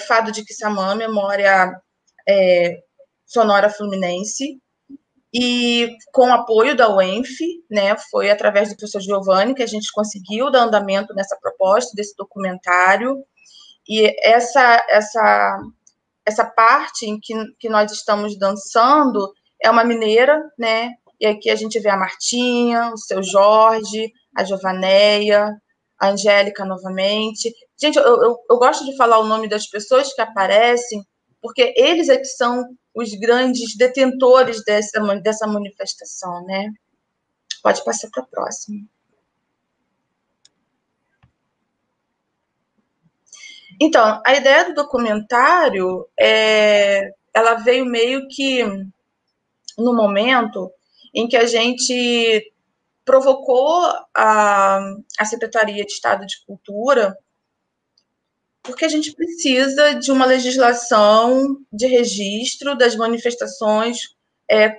Speaker 4: Fado de Quissamã, Memória Sonora Fluminense, e com o apoio da UENF, né, foi através do professor Giovanni que a gente conseguiu dar andamento nessa proposta, desse documentário, e essa parte em que nós estamos dançando é uma mineira, né, e aqui a gente vê a Martinha, o seu Jorge, a Giovanéia, a Angélica novamente. Gente, eu gosto de falar o nome das pessoas que aparecem, porque eles é que são os grandes detentores dessa manifestação, né? Pode passar para a próxima. Então, a ideia do documentário, ela veio meio que no momento em que a gente provocou a Secretaria de Estado de Cultura, porque a gente precisa de uma legislação de registro das manifestações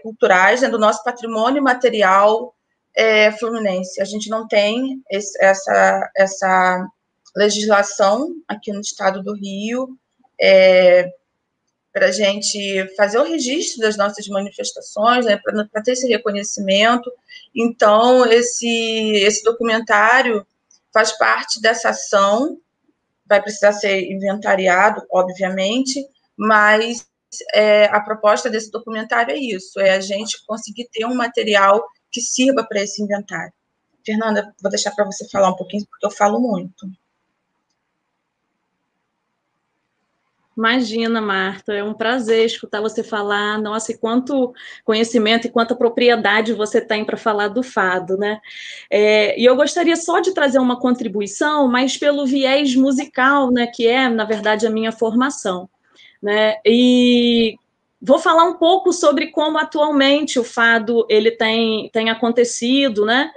Speaker 4: culturais, né, do nosso patrimônio material fluminense. A gente não tem essa legislação aqui no estado do Rio para a gente fazer o registro das nossas manifestações, né, para ter esse reconhecimento. Então, esse documentário faz parte dessa ação, vai precisar ser inventariado, obviamente, mas a proposta desse documentário é isso, é a gente conseguir ter um material que sirva para esse inventário. Fernanda, vou deixar para você falar um pouquinho, porque eu falo muito.
Speaker 5: Imagina, Marta, é um prazer escutar você falar. Nossa, e quanto conhecimento e quanta propriedade você tem para falar do fado, né? E eu gostaria só de trazer uma contribuição, mas pelo viés musical, né, que é, na verdade, a minha formação, né? E vou falar um pouco sobre como atualmente o fado ele tem acontecido, né?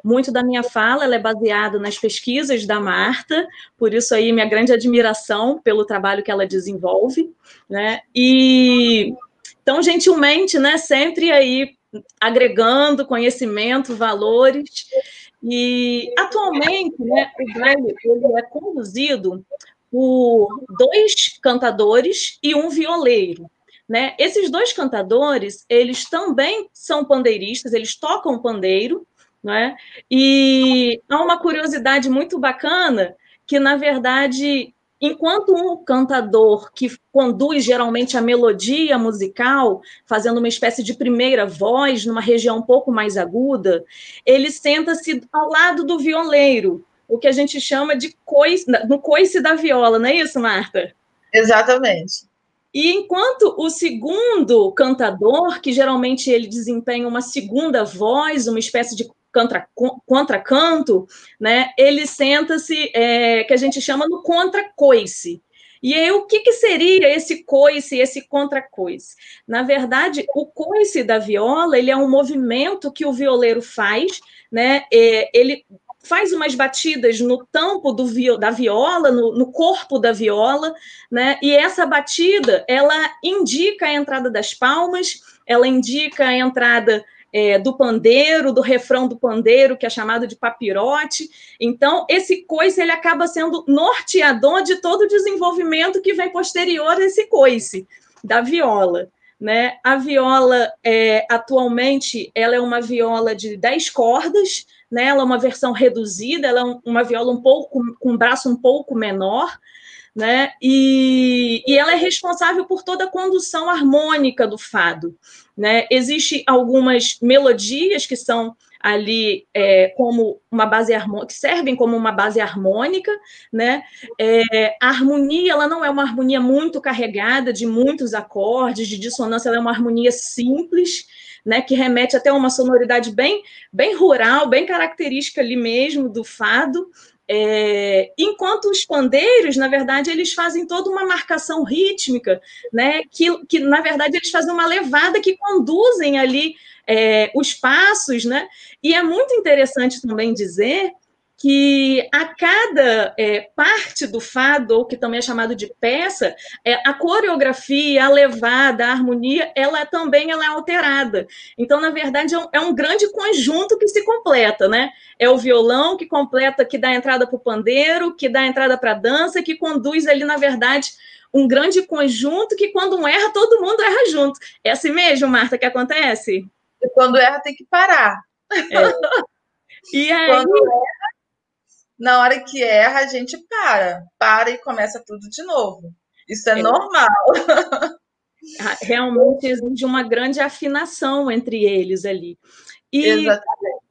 Speaker 5: Muito da minha fala ela é baseada nas pesquisas da Marta, por isso aí minha grande admiração pelo trabalho que ela desenvolve, né? E tão gentilmente, né, sempre aí agregando conhecimento, valores, E, atualmente, né, o baile ele é conduzido por 2 cantadores e um violeiro. Né? Esses 2 cantadores, eles também são pandeiristas, eles tocam pandeiro, né? E há uma curiosidade muito bacana que, na verdade, enquanto um cantador que conduz geralmente a melodia musical, fazendo uma espécie de primeira voz numa região um pouco mais aguda, ele senta-se ao lado do violeiro, o que a gente chama de no coice da viola, não é isso, Marta?
Speaker 4: Exatamente.
Speaker 5: E enquanto o segundo cantador, que geralmente ele desempenha uma segunda voz, uma espécie de contracanto, né, ele senta-se, que a gente chama no contracoice. E aí, o que seria esse coice, esse contracoice? Na verdade, o coice da viola, ele é um movimento que o violeiro faz, né, ele faz umas batidas no tampo da viola, no corpo da viola, né? E essa batida, ela indica a entrada das palmas, ela indica a entrada do pandeiro, do refrão do pandeiro, que é chamado de papirote. Então, esse coice, ele acaba sendo norteador de todo o desenvolvimento que vem posterior a esse coice da viola. Né? A viola, atualmente, ela é uma viola de 10 cordas, né? Ela é uma versão reduzida, ela é uma viola com um braço um pouco menor, né? E ela é responsável por toda a condução harmônica do fado. Né? Existem algumas melodias que são ali como uma base harmônica, que servem como uma base harmônica, né? A harmonia, ela não é uma harmonia muito carregada de muitos acordes, de dissonância, ela é uma harmonia simples, né? Que remete até a uma sonoridade bem rural, bem característica ali mesmo do fado. Enquanto os pandeiros, na verdade, eles fazem toda uma marcação rítmica, né? Que na verdade, eles fazem uma levada que conduzem ali os passos, né? E é muito interessante também dizer que a cada parte do fado, ou que também é chamado de peça, a coreografia, a levada, a harmonia, ela também é alterada. Então, na verdade, é um grande conjunto que se completa, né? É o violão que completa, que dá entrada para o pandeiro, que dá entrada para a dança, que conduz ali, na verdade, um grande conjunto que, quando um erra, todo mundo erra junto. É assim mesmo, Marta, que acontece?
Speaker 4: E quando erra, tem que parar.
Speaker 5: E aí...
Speaker 4: Quando erra, na hora que erra, a gente para e começa tudo de novo. Isso é normal.
Speaker 5: Realmente exige uma grande afinação entre eles ali. E
Speaker 4: exatamente.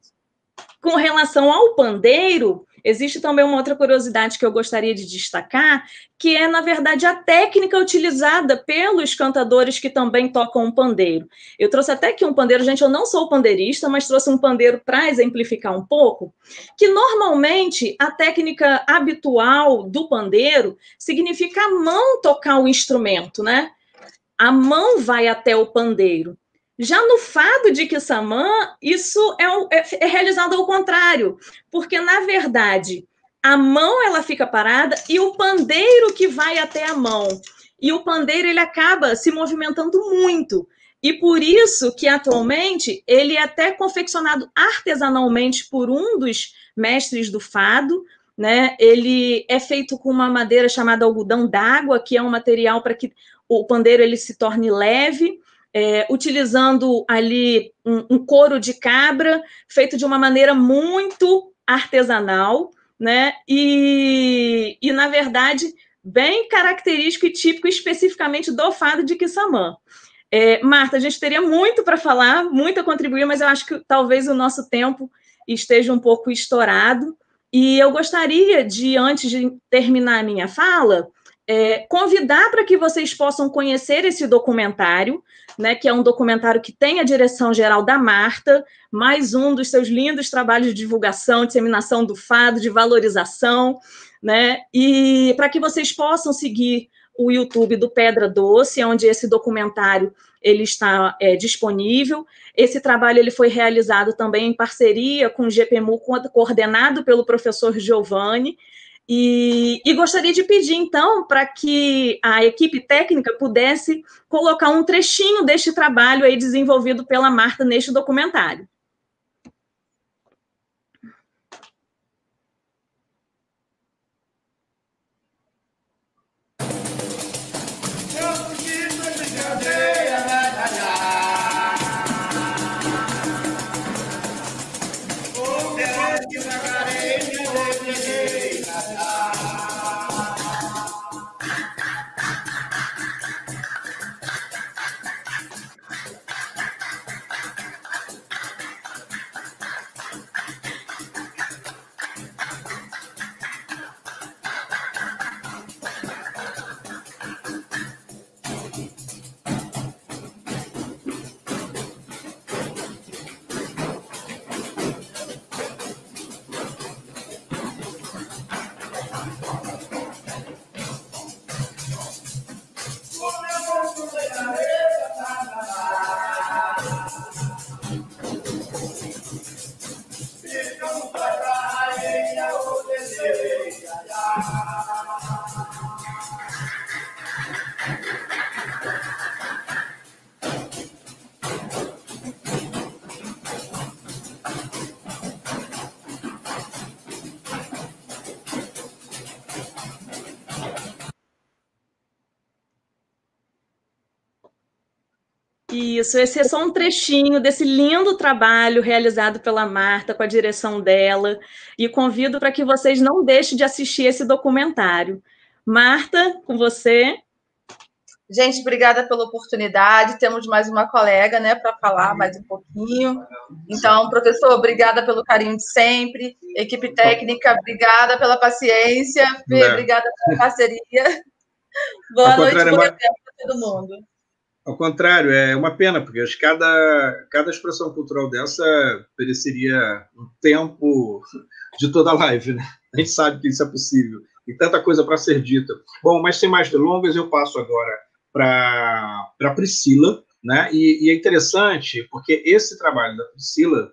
Speaker 5: Com relação ao pandeiro, existe também uma outra curiosidade que eu gostaria de destacar, que é, na verdade, a técnica utilizada pelos cantadores que também tocam um pandeiro. Eu trouxe até aqui um pandeiro, gente, eu não sou pandeirista, mas trouxe um pandeiro para exemplificar um pouco, que normalmente a técnica habitual do pandeiro significa a mão tocar o instrumento, né? A mão vai até o pandeiro. Já no fado de Quissamã, isso é realizado ao contrário, porque, na verdade, a mão ela fica parada e o pandeiro que vai até a mão. E o pandeiro ele acaba se movimentando muito. E por isso que, atualmente, ele é até confeccionado artesanalmente por um dos mestres do fado, né? Ele é feito com uma madeira chamada algodão d'água, que é um material para que o pandeiro ele se torne leve, utilizando ali um couro de cabra, feito de uma maneira muito artesanal, né? E na verdade, bem característico e típico especificamente do fado de Quissamã. Marta, a gente teria muito para falar, muito a contribuir, mas eu acho que talvez o nosso tempo esteja um pouco estourado. E eu gostaria de, antes de terminar a minha fala, convidar para que vocês possam conhecer esse documentário, né, que é um documentário que tem a direção geral da Marta, mais um dos seus lindos trabalhos de divulgação, disseminação do fado, de valorização, né, e para que vocês possam seguir o YouTube do Pedra Doce, onde esse documentário ele está disponível. Esse trabalho ele foi realizado também em parceria com o GPMU, coordenado pelo professor Giovanni. E gostaria de pedir, então, para que a equipe técnica pudesse colocar um trechinho deste trabalho aí desenvolvido pela Marta neste documentário. Isso, esse é só um trechinho desse lindo trabalho realizado pela Marta, com a direção dela, e convido para que vocês não deixem de assistir esse documentário. Marta, com você.
Speaker 4: Gente, obrigada pela oportunidade, temos mais uma colega, né, para falar mais um pouquinho. Então, professor, obrigada pelo carinho de sempre, equipe técnica, obrigada pela paciência, Fê, obrigada pela parceria. Boa noite, boa tarde para todo mundo.
Speaker 2: Ao contrário, é uma pena, porque acho que cada expressão cultural dessa mereceria um tempo de toda a live, né? A gente sabe que isso é possível. E tanta coisa para ser dita. Bom, mas sem mais delongas, eu passo agora para Priscila, né? E é interessante, porque esse trabalho da Priscila,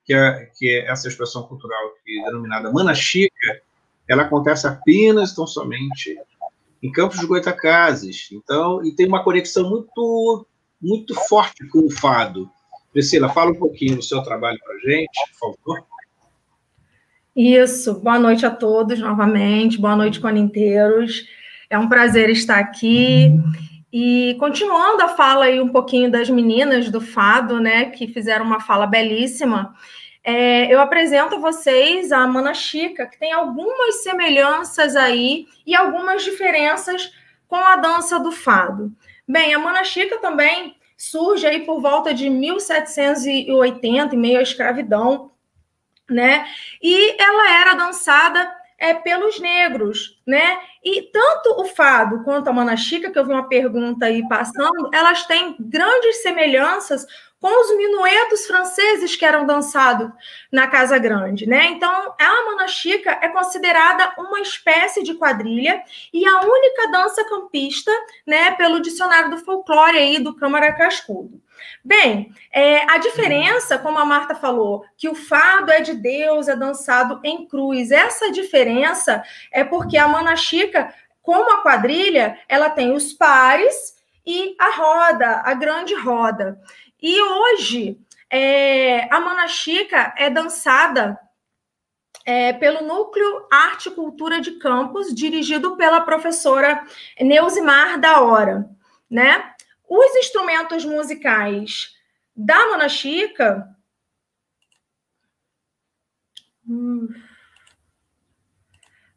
Speaker 2: que é essa expressão cultural que é denominada Mana Chica, ela acontece apenas, tão somente, em Campos dos Goytacazes. Então, e tem uma conexão muito, muito forte com o fado. Priscila, fala um pouquinho do seu trabalho para a gente, por favor.
Speaker 6: Isso, boa noite a todos novamente, boa noite, coninteiros. É um prazer estar aqui. E continuando a fala aí um pouquinho das meninas do fado, né, que fizeram uma fala belíssima, eu apresento a vocês a Mana Chica, que tem algumas semelhanças aí e algumas diferenças com a dança do fado. Bem, a Mana Chica também surge aí por volta de 1780, em meio à escravidão, né? E ela era dançada pelos negros, né? E tanto o fado quanto a Mana Chica, que eu vi uma pergunta aí passando, elas têm grandes semelhanças com os minuetos franceses que eram dançados na Casa Grande, né? Então, a Mana Chica é considerada uma espécie de quadrilha e a única dança campista, né, pelo dicionário do folclore aí do Câmara Cascudo. Bem, a diferença, como a Marta falou, que o fado é de Deus, é dançado em cruz. Essa diferença é porque a Mana Chica, como a quadrilha, ela tem os pares e a roda, a grande roda. E hoje, a Mana Chica é dançada pelo Núcleo Arte e Cultura de Campos, dirigido pela professora Neusimar da Hora, né? Os instrumentos musicais da Mana Chica...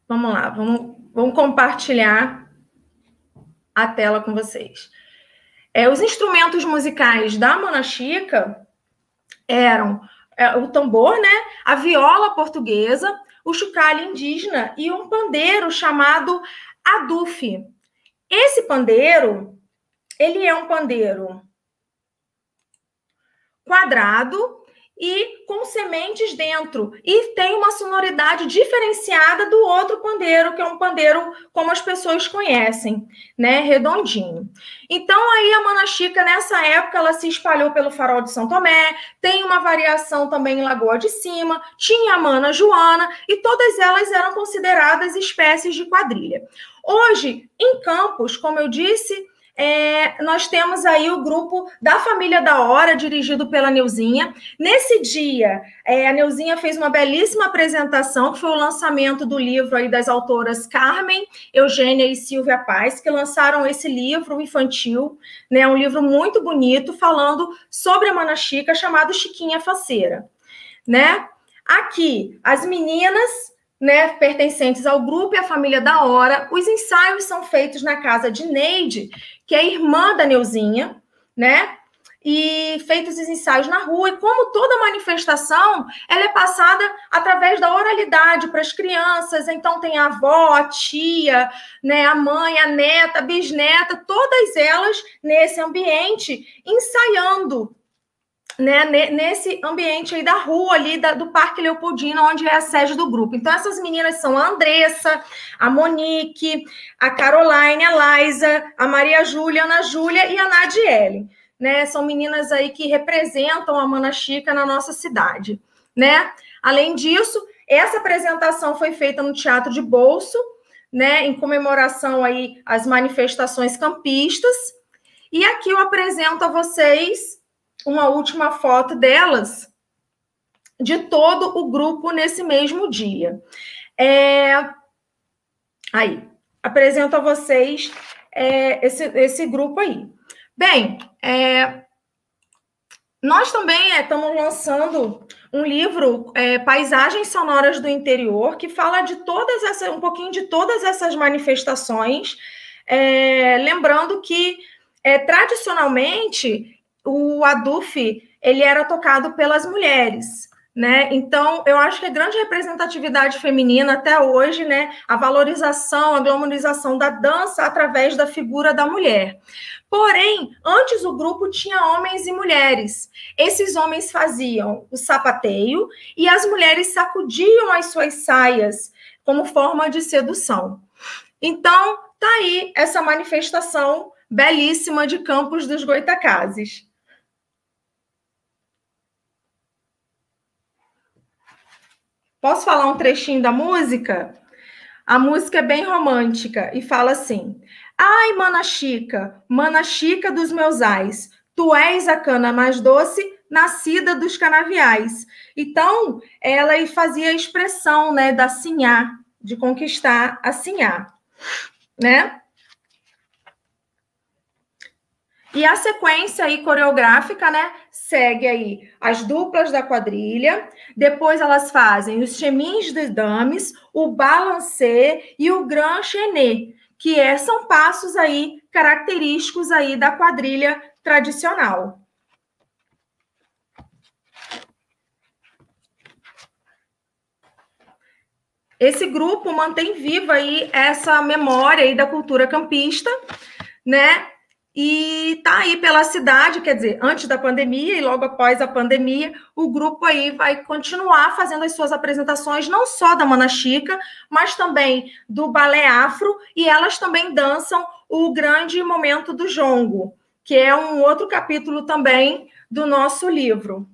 Speaker 6: Vamos lá, vamos compartilhar a tela com vocês. Os instrumentos musicais da Mana Chica eram o tambor, né? A viola portuguesa, o chocalho indígena e um pandeiro chamado adufe. Esse pandeiro, ele é um pandeiro quadrado e com sementes dentro, e tem uma sonoridade diferenciada do outro pandeiro, que é um pandeiro como as pessoas conhecem, né, redondinho. Então, aí a Mana Chica, nessa época, ela se espalhou pelo Farol de São Tomé, tem uma variação também em Lagoa de Cima, tinha a Mana Joana, e todas elas eram consideradas espécies de quadrilha. Hoje, em Campos, como eu disse, nós temos aí o grupo da Família da Hora, dirigido pela Neuzinha. Nesse dia, a Neuzinha fez uma belíssima apresentação, que foi o lançamento do livro aí das autoras Carmen, Eugênia e Silvia Paz, que lançaram esse livro infantil, né, um livro muito bonito, falando sobre a Mana Chica, chamado Chiquinha Faceira, né? Aqui, as meninas, né, pertencentes ao grupo e à Família da Hora, os ensaios são feitos na casa de Neide, que é irmã da Neuzinha, né? E feitos os ensaios na rua. E como toda manifestação, ela é passada através da oralidade para as crianças. Então tem a avó, a tia, né, a mãe, a neta, a bisneta, todas elas nesse ambiente ensaiando, né, nesse ambiente aí da rua ali do Parque Leopoldina, onde é a sede do grupo. Então, essas meninas são a Andressa, a Monique, a Caroline, a Laísa, a Maria Júlia, a Ana Júlia e a Nadiele. né? São meninas aí que representam a Mana Chica na nossa cidade, né? Além disso, essa apresentação foi feita no Teatro de Bolso, né, em comemoração aí às manifestações campistas. E aqui eu apresento a vocês uma última foto delas, de todo o grupo nesse mesmo dia. Aí, apresento a vocês esse grupo aí. Bem, nós também estamos lançando um livro, Paisagens Sonoras do Interior, que fala de um pouquinho de todas essas manifestações, lembrando que, tradicionalmente, o ADUF ele era tocado pelas mulheres, né? Então, eu acho que a grande representatividade feminina até hoje, né, a valorização, a glamorização da dança através da figura da mulher. Porém, antes o grupo tinha homens e mulheres. Esses homens faziam o sapateio e as mulheres sacudiam as suas saias como forma de sedução. Então, tá aí essa manifestação belíssima de Campos dos Goytacazes. Posso falar um trechinho da música? A música é bem romântica e fala assim: ai, Mana Chica dos meus ais, tu és a cana mais doce, nascida dos canaviais. Então, ela fazia a expressão, né, da sinhá, de conquistar a sinhá, né? E a sequência aí coreográfica, né, segue aí as duplas da quadrilha, depois elas fazem os chemins de dames, o balancê e o grand chenet, que são passos aí característicos aí da quadrilha tradicional. Esse grupo mantém viva aí essa memória aí da cultura campista, né? E tá aí pela cidade, quer dizer, antes da pandemia e logo após a pandemia, o grupo aí vai continuar fazendo as suas apresentações, não só da Mana Chica, mas também do balé afro, e elas também dançam o grande momento do jongo, que é um outro capítulo também do nosso livro.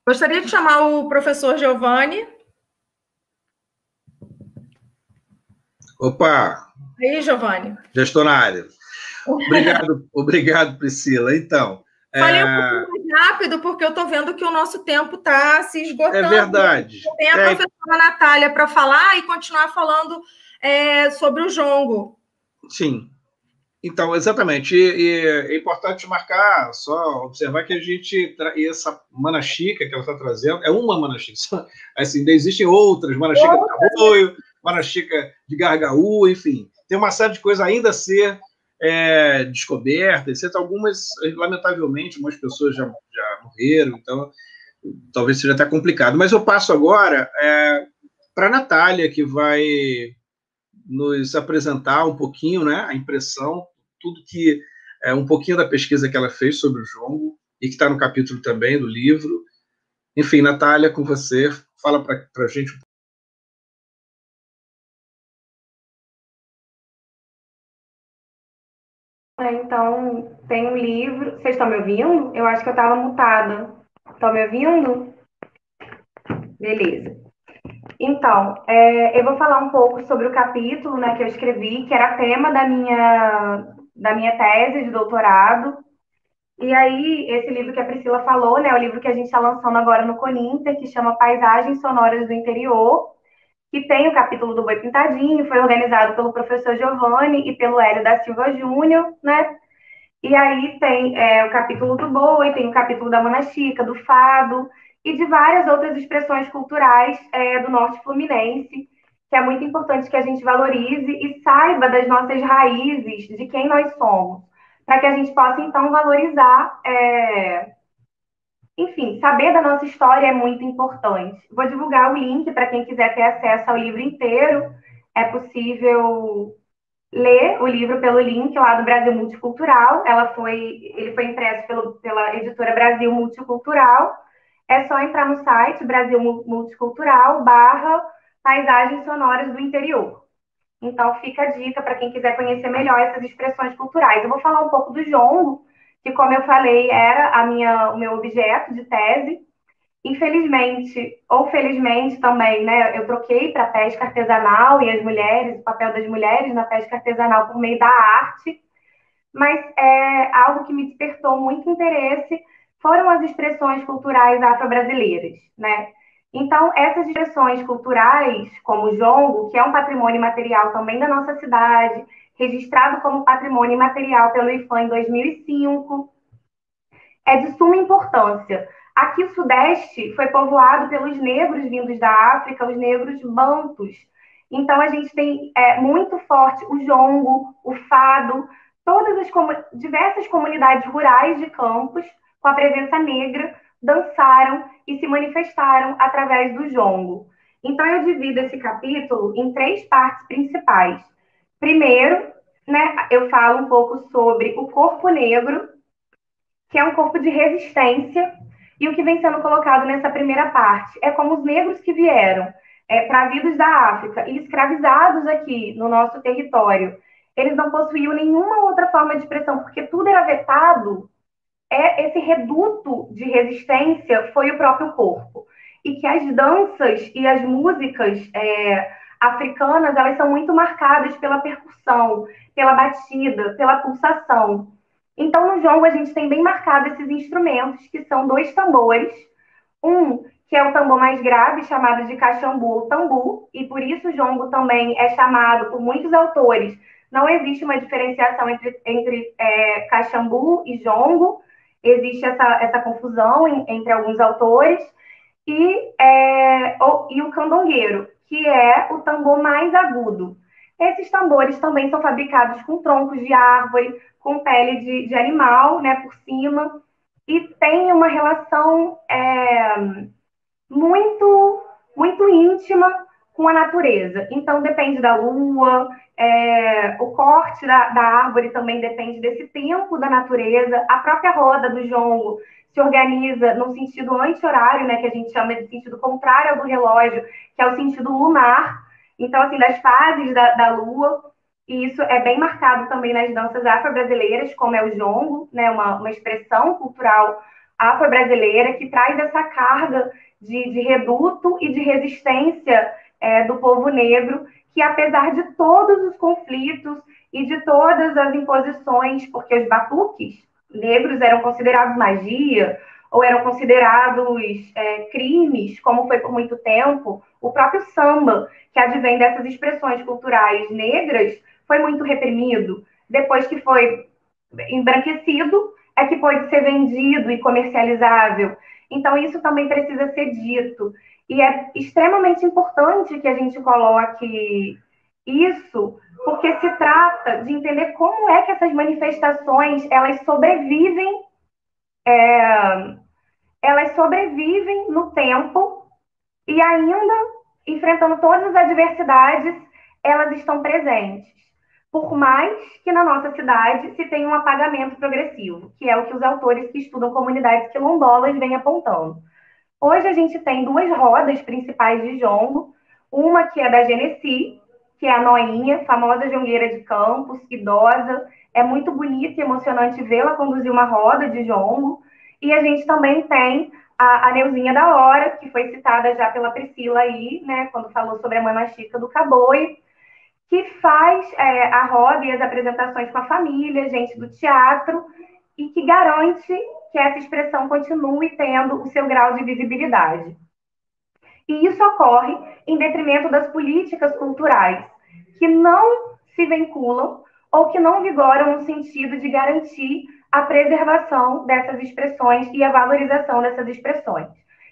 Speaker 6: Gostaria de chamar o professor Giovanni.
Speaker 2: Opa!
Speaker 6: E aí, Giovanni?
Speaker 2: Já estou na área. Obrigado, Priscila. Então...
Speaker 6: Falei um pouco mais rápido, porque eu estou vendo que o nosso tempo está se esgotando.
Speaker 2: É verdade.
Speaker 6: Tem a professora Natália para falar e continuar falando sobre o jongo.
Speaker 2: Sim. Então, exatamente. E é importante marcar, só observar que a gente... essa Mana Chica que ela está trazendo é uma Mana Chica. Assim, existem outras, Mana Chica de Arroio, Mana Chica de Gargaú, enfim. Tem uma série de coisas ainda a ser descoberta, etc. Algumas, lamentavelmente, algumas pessoas já morreram, então talvez seja até complicado. Mas eu passo agora para a Natália, que vai nos apresentar um pouquinho, né, a impressão, tudo que um pouquinho da pesquisa que ela fez sobre o jongo e que está no capítulo também do livro. Enfim, Natália, com você, fala para a gente.
Speaker 7: Então, tem um livro. Vocês estão me ouvindo? Eu acho que eu estava mutada. Estão me ouvindo? Beleza. Então, eu vou falar um pouco sobre o capítulo, né, que eu escrevi, que era tema da minha tese de doutorado. E aí, esse livro que a Priscila falou, né, é o livro que a gente está lançando agora no Coninter, que chama Paisagens Sonoras do Interior, que tem o capítulo do Boi Pintadinho, foi organizado pelo professor Giovanni e pelo Hélio da Silva Júnior, né? E aí tem o capítulo do boi, tem o capítulo da Mana Chica, do fado, e de várias outras expressões culturais do norte fluminense, que é muito importante que a gente valorize e saiba das nossas raízes, de quem nós somos, para que a gente possa, então, valorizar, enfim, saber da nossa história é muito importante. Vou divulgar o link para quem quiser ter acesso ao livro inteiro. É possível ler o livro pelo link lá do Brasil Multicultural. Ele foi impresso pela editora Brasil Multicultural. é só entrar no site Brasil Multicultural / Paisagens Sonoras do Interior. Então, fica a dica para quem quiser conhecer melhor essas expressões culturais. Eu vou falar um pouco do jongo, que, como eu falei, era o meu objeto de tese. Infelizmente, ou felizmente também, né, eu troquei para a pesca artesanal e as mulheres, o papel das mulheres na pesca artesanal por meio da arte, mas algo que me despertou muito interesse foram as expressões culturais afro-brasileiras, né? Então, essas expressões culturais, como o jongo, que é um patrimônio imaterial também da nossa cidade, registrado como patrimônio imaterial pelo IFAM em 2005, é de suma importância. Aqui o Sudeste foi povoado pelos negros vindos da África, os negros bantus. Então, a gente tem muito forte o jongo, o fado, todas as diversas comunidades rurais de Campos, com a presença negra, dançaram e se manifestaram através do jongo. Então, eu divido esse capítulo em 3 partes principais. Primeiro, né, eu falo um pouco sobre o corpo negro, que é um corpo de resistência, e o que vem sendo colocado nessa primeira parte é como os negros que vieram trazidos da África e escravizados aqui no nosso território, eles não possuíam nenhuma outra forma de expressão, porque tudo era vetado. Esse reduto de resistência foi o próprio corpo. E que as danças e as músicas africanas, elas são muito marcadas pela percussão, pela batida, pela pulsação. Então, no jongo, a gente tem bem marcado esses instrumentos, que são 2 tambores. Um, que é o tambor mais grave, chamado de caxambu ou tambu, e por isso o jongo também é chamado, por muitos autores, não existe uma diferenciação entre caxambu e jongo, existe essa confusão entre alguns autores, e o candongueiro, que é o tambor mais agudo. Esses tambores também são fabricados com troncos de árvore, com pele de animal, né, por cima, e tem uma relação muito, muito íntima com a natureza. Então, depende da lua, o corte da árvore também depende desse tempo da natureza, a própria roda do jongo se organiza no sentido anti-horário, né, que a gente chama de sentido contrário ao do relógio, que é o sentido lunar, então, assim, das fases da lua, e isso é bem marcado também nas danças afro-brasileiras, como é o jongo, né, uma expressão cultural afro-brasileira que traz essa carga de reduto e de resistência do povo negro, que apesar de todos os conflitos e de todas as imposições, porque os batuques negros eram considerados magia, ou eram considerados crimes, como foi por muito tempo, o próprio samba, que advém dessas expressões culturais negras, foi muito reprimido. Depois que foi embranquecido, é que pode ser vendido e comercializável. Então, isso também precisa ser dito. E é extremamente importante que a gente coloque isso, porque se trata de entender como é que essas manifestações, elas sobrevivem no tempo e ainda, enfrentando todas as adversidades, elas estão presentes. Por mais que na nossa cidade se tenha um apagamento progressivo, que é o que os autores que estudam comunidades quilombolas vêm apontando. Hoje a gente tem 2 rodas principais de jongo, uma que é da Genesi, que é a Noinha, famosa jongueira de Campos, idosa, é muito bonito e emocionante vê-la conduzir uma roda de jongo, e a gente também tem a Neuzinha da Hora, que foi citada já pela Priscila aí, né, quando falou sobre a Mana Chica do Caboi, que faz a roda e as apresentações com a família, gente do teatro, e que garante que essa expressão continue tendo o seu grau de visibilidade. E isso ocorre em detrimento das políticas culturais, que não se vinculam ou que não vigoram no sentido de garantir a preservação dessas expressões e a valorização dessas expressões.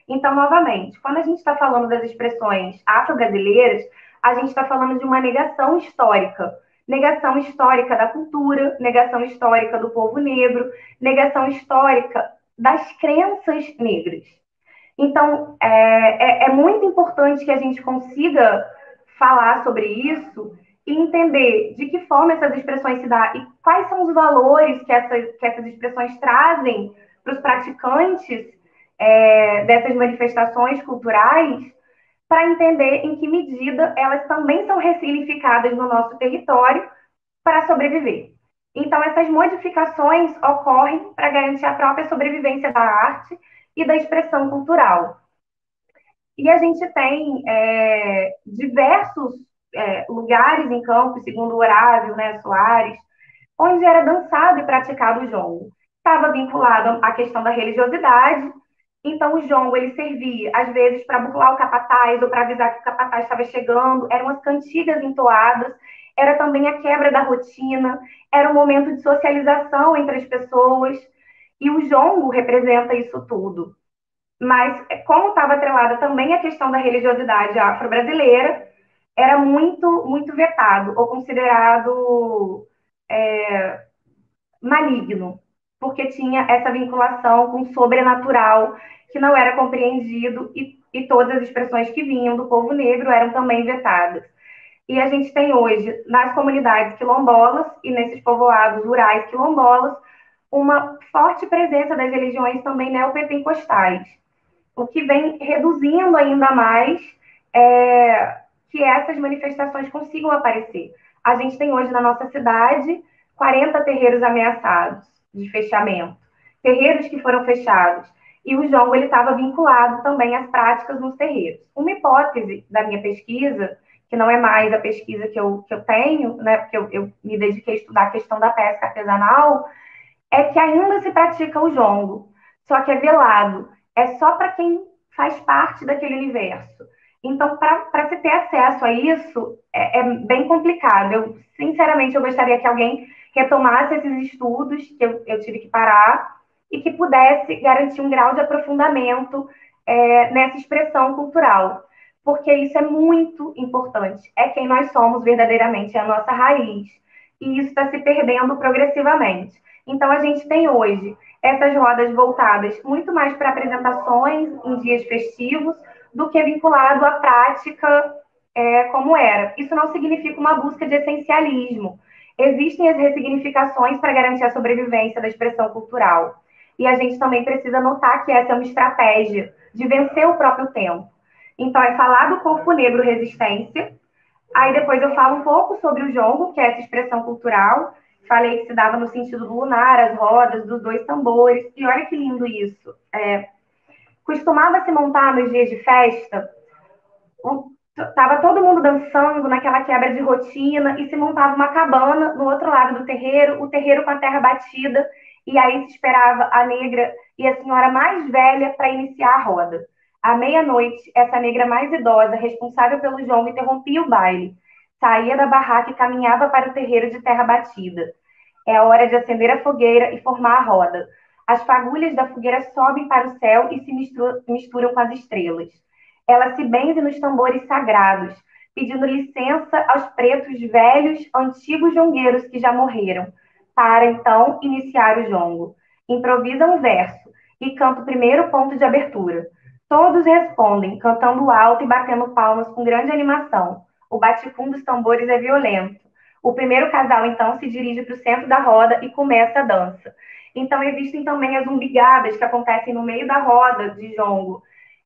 Speaker 7: Então, novamente, quando a gente está falando das expressões afro-brasileiras, a gente está falando de uma negação histórica da cultura, negação histórica do povo negro, negação histórica das crenças negras. Então, é muito importante que a gente consiga falar sobre isso e entender de que forma essas expressões se dão e quais são os valores que essas expressões trazem para os praticantes dessas manifestações culturais para entender em que medida elas também são ressignificadas no nosso território para sobreviver. Então, essas modificações ocorrem para garantir a própria sobrevivência da arte e da expressão cultural. E a gente tem diversos lugares em Campos, segundo Horácio, né, Soares, onde era dançado e praticado o jongo. Estava vinculado à questão da religiosidade, então o jongo ele servia, às vezes, para burlar o capataz ou para avisar que o capataz estava chegando, eram as cantigas entoadas, era também a quebra da rotina, era um momento de socialização entre as pessoas, e o jongo representa isso tudo. Mas, como estava atrelada também a questão da religiosidade afro-brasileira, era muito, muito vetado ou considerado maligno, porque tinha essa vinculação com o sobrenatural, que não era compreendido, e todas as expressões que vinham do povo negro eram também vetadas. E a gente tem hoje, nas comunidades quilombolas e nesses povoados rurais quilombolas, uma forte presença das religiões também neopentecostais, o que vem reduzindo ainda mais que essas manifestações consigam aparecer. A gente tem hoje na nossa cidade 40 terreiros ameaçados de fechamento, terreiros que foram fechados, e o jongo estava vinculado também às práticas nos terreiros. Uma hipótese da minha pesquisa, que não é mais a pesquisa que eu tenho, né, porque eu me dediquei a estudar a questão da pesca artesanal, é que ainda se pratica o jongo, só que é velado, é só para quem faz parte daquele universo. Então, para se ter acesso a isso, é bem complicado. Sinceramente, eu gostaria que alguém retomasse esses estudos, que eu tive que parar, e que pudesse garantir um grau de aprofundamento nessa expressão cultural, porque isso é muito importante. É quem nós somos verdadeiramente, é a nossa raiz. E isso está se perdendo progressivamente. Então, a gente tem hoje essas rodas voltadas muito mais para apresentações em dias festivos do que vinculado à prática como era. Isso não significa uma busca de essencialismo. Existem as ressignificações para garantir a sobrevivência da expressão cultural. E a gente também precisa notar que essa é uma estratégia de vencer o próprio tempo. Então, é falar do corpo negro resistência. Aí depois eu falo um pouco sobre o jongo, que é essa expressão cultural. Falei que se dava no sentido do lunar, as rodas, dos dois tambores. E olha que lindo isso. Costumava se montar nos dias de festa, estava todo mundo dançando naquela quebra de rotina e se montava uma cabana no outro lado do terreiro, o terreiro com a terra batida, e aí se esperava a negra e a senhora mais velha para iniciar a roda. À meia-noite, essa negra mais idosa, responsável pelo jongo, interrompia o baile, saía da barraca e caminhava para o terreiro de terra batida. É a hora de acender a fogueira e formar a roda. As fagulhas da fogueira sobem para o céu e se misturam com as estrelas. Ela se benze nos tambores sagrados, pedindo licença aos pretos velhos, antigos jongueiros que já morreram, para, então, iniciar o jongo. Improvisa um verso e canta o primeiro ponto de abertura. Todos respondem, cantando alto e batendo palmas com grande animação. O baticum dos tambores é violento. O primeiro casal, então, se dirige para o centro da roda e começa a dança. Então, existem também as umbigadas que acontecem no meio da roda de jongo.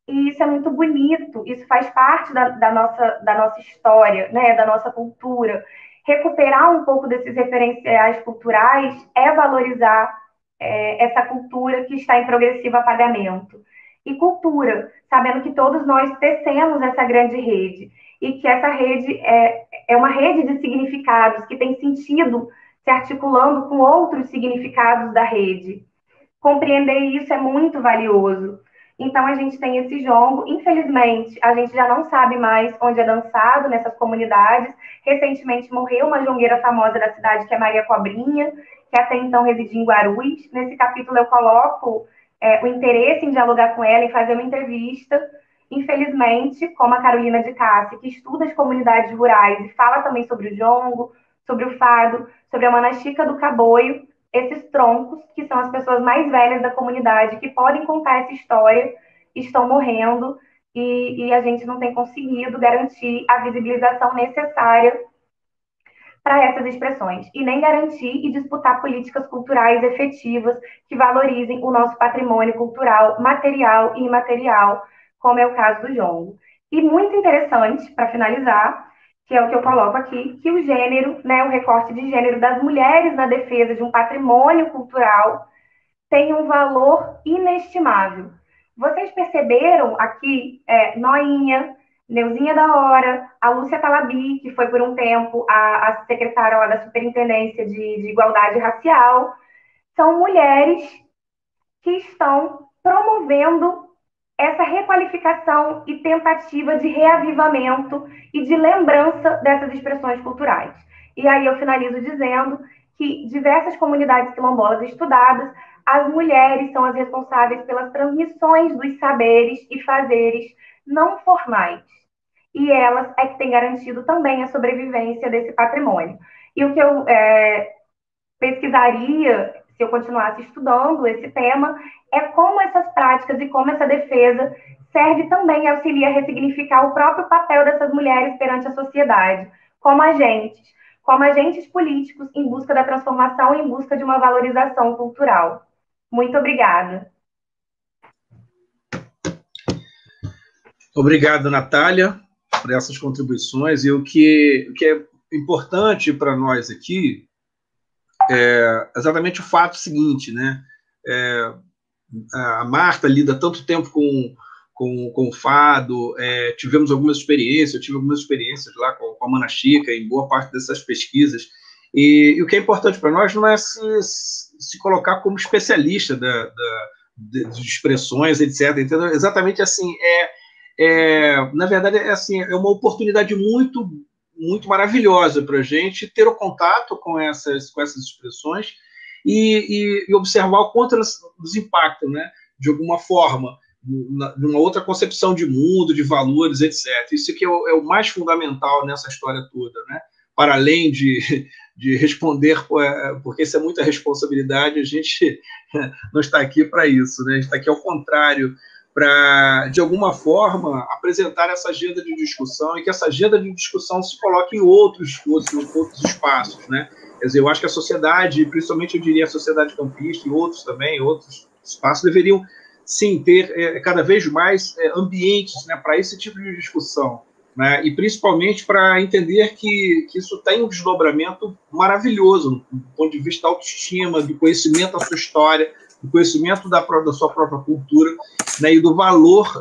Speaker 7: E isso é muito bonito, isso faz parte da nossa história, né, da nossa cultura. Recuperar um pouco desses referenciais culturais é valorizar essa cultura que está em progressivo apagamento. E cultura, sabendo que todos nós tecemos essa grande rede, e que essa rede é uma rede de significados que tem sentido se articulando com outros significados da rede. Compreender isso é muito valioso. Então, a gente tem esse jongo. Infelizmente, a gente já não sabe mais onde é dançado nessas comunidades. Recentemente, morreu uma jongueira famosa da cidade, que é Maria Cobrinha, que até então residia em Guarulhos. Nesse capítulo, eu coloco o interesse em dialogar com ela, em fazer uma entrevista. Infelizmente, como a Carolina de Cássia, que estuda as comunidades rurais e fala também sobre o jongo, sobre o fado, sobre a Manaxica do Caboio, esses troncos, que são as pessoas mais velhas da comunidade, que podem contar essa história, estão morrendo, e a gente não tem conseguido garantir a visibilização necessária para essas expressões, e nem garantir e disputar políticas culturais efetivas que valorizem o nosso patrimônio cultural, material e imaterial, como é o caso do jongo. E muito interessante, para finalizar, que é o que eu coloco aqui, que o gênero, né, o recorte de gênero das mulheres na defesa de um patrimônio cultural tem um valor inestimável. Vocês perceberam aqui, Noinha, Neuzinha da Hora, a Lúcia Talabi, que foi por um tempo a secretária lá da Superintendência de Igualdade Racial, são mulheres que estão promovendo essa requalificação e tentativa de reavivamento e de lembrança dessas expressões culturais. E aí eu finalizo dizendo que diversas comunidades quilombolas estudadas, as mulheres são as responsáveis pelas transmissões dos saberes e fazeres não formais. E elas é que têm garantido também a sobrevivência desse patrimônio. E o que eu pesquisaria, se eu continuasse estudando esse tema, é como essas práticas e como essa defesa serve também e auxilia a ressignificar o próprio papel dessas mulheres perante a sociedade, como agentes políticos em busca da transformação e em busca de uma valorização cultural. Muito obrigada.
Speaker 2: Obrigado, Natália, por essas contribuições. E o que é importante para nós aqui é exatamente o fato seguinte, né? A Marta lida tanto tempo com o fado, tivemos algumas experiências, eu tive algumas experiências lá com a Mana Chica em boa parte dessas pesquisas, e o que é importante para nós não é se colocar como especialista de expressões, etc. Entendeu? Exatamente assim, na verdade, é uma oportunidade muito, muito maravilhosa para a gente ter o contato com essas expressões e observar o quanto elas nos impactam, né, de alguma forma, numa outra concepção de mundo, de valores, etc. Isso que é o mais fundamental nessa história toda, né? Para além de responder, porque isso é muita responsabilidade, a gente não está aqui para isso, né? A gente está aqui ao contrário, para, de alguma forma, apresentar essa agenda de discussão e que essa agenda de discussão se coloque em outros espaços, né? Quer dizer, eu acho que a sociedade, principalmente eu diria a sociedade campista e outros também, outros espaços, deveriam, sim, ter cada vez mais ambientes, né, para esse tipo de discussão, né? E principalmente para entender que isso tem um desdobramento maravilhoso do ponto de vista da autoestima, do conhecimento da sua história, do conhecimento da sua própria cultura, né, e do valor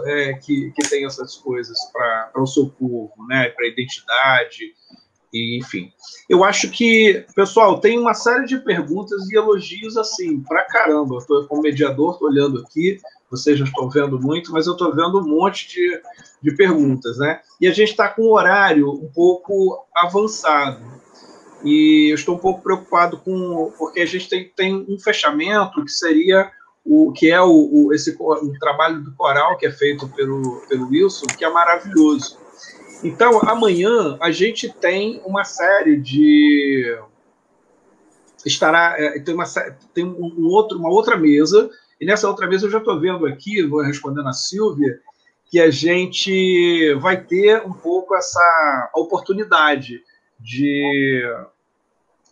Speaker 2: que tem essas coisas para o seu povo, né, para a identidade, e, enfim. Eu acho que, pessoal, tem uma série de perguntas e elogios, assim, pra caramba. Eu estou como mediador, estou olhando aqui, vocês não estão vendo muito, mas eu estou vendo um monte de perguntas, né? E a gente está com um horário um pouco avançado. E eu estou um pouco preocupado porque a gente tem um fechamento que seria o trabalho do coral que é feito pelo Wilson, que é maravilhoso. Então, amanhã a gente tem uma série de... tem uma outra mesa, e nessa outra mesa eu já estou vendo aqui, vou respondendo a Silvia, que a gente vai ter um pouco essa oportunidade de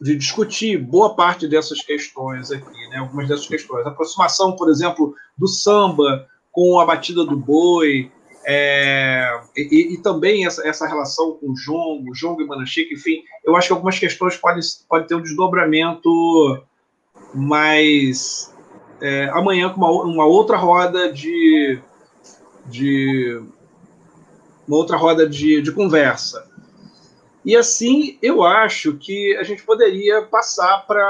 Speaker 2: discutir boa parte dessas questões aqui, né? Algumas dessas questões. A aproximação, por exemplo, do samba com a batida do boi, e também essa relação com o jongo e Mana Chica, enfim, eu acho que algumas questões podem ter um desdobramento mais amanhã com uma outra roda de conversa. E assim, eu acho que a gente poderia passar para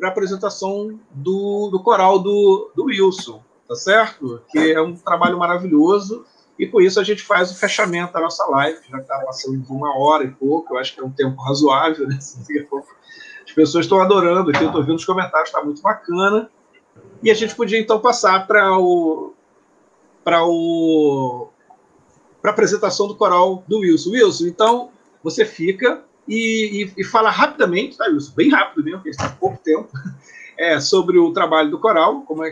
Speaker 2: a apresentação do coral do Wilson, tá certo? Que é um trabalho maravilhoso, e com isso a gente faz o fechamento da nossa live, que já está passando de 1h e pouco, eu acho que é um tempo razoável, né? As pessoas estão adorando aqui, eu estou vendo os comentários, está muito bacana. E a gente podia, então, passar para a apresentação do coral do Wilson. Wilson, então, você fica e fala rapidamente, tá, Wilson? Bem rápido mesmo, porque está pouco tempo, sobre o trabalho do coral, como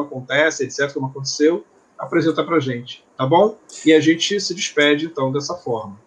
Speaker 2: acontece, etc., como aconteceu, apresenta para a gente, tá bom? E a gente se despede, então, dessa forma.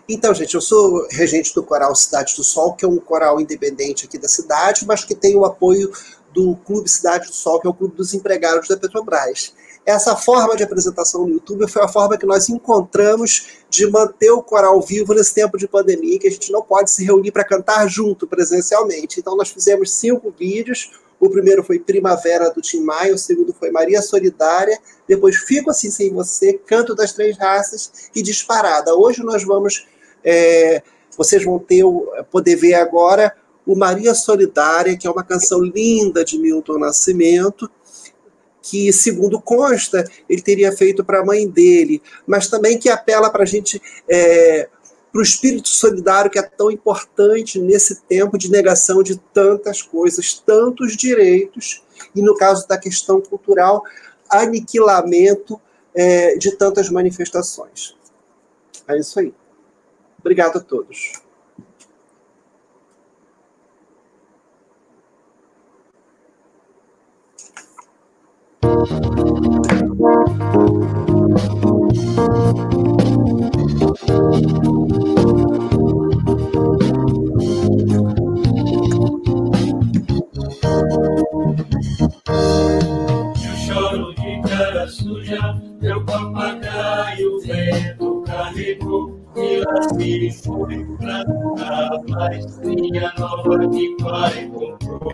Speaker 3: Então, gente, eu sou regente do Coral Cidade do Sol, que é um coral independente aqui da cidade, mas que tem o apoio do Clube Cidade do Sol, que é o Clube dos Empregados da Petrobras. Essa forma de apresentação no YouTube foi a forma que nós encontramos de manter o coral vivo nesse tempo de pandemia, que a gente não pode se reunir para cantar junto presencialmente. Então, nós fizemos 5 vídeos. O primeiro foi Primavera, do Tim Maia, o segundo foi Maria Solidária, depois Fico Assim Sem Você, Canto das Três Raças e Disparada. Hoje nós vamos, vocês vão poder ver agora o Maria Solidária, que é uma canção linda de Milton Nascimento, que, segundo consta, ele teria feito para a mãe dele, mas também que apela para a gente, para o espírito solidário, que é tão importante nesse tempo de negação de tantas coisas, tantos direitos, e no caso da questão cultural, aniquilamento de tantas manifestações. É isso aí. Obrigado a todos.
Speaker 8: Eu choro de cara suja, meu papagaio vento carregou, e lá se foi pra nunca mais, minha nova que pai comprou.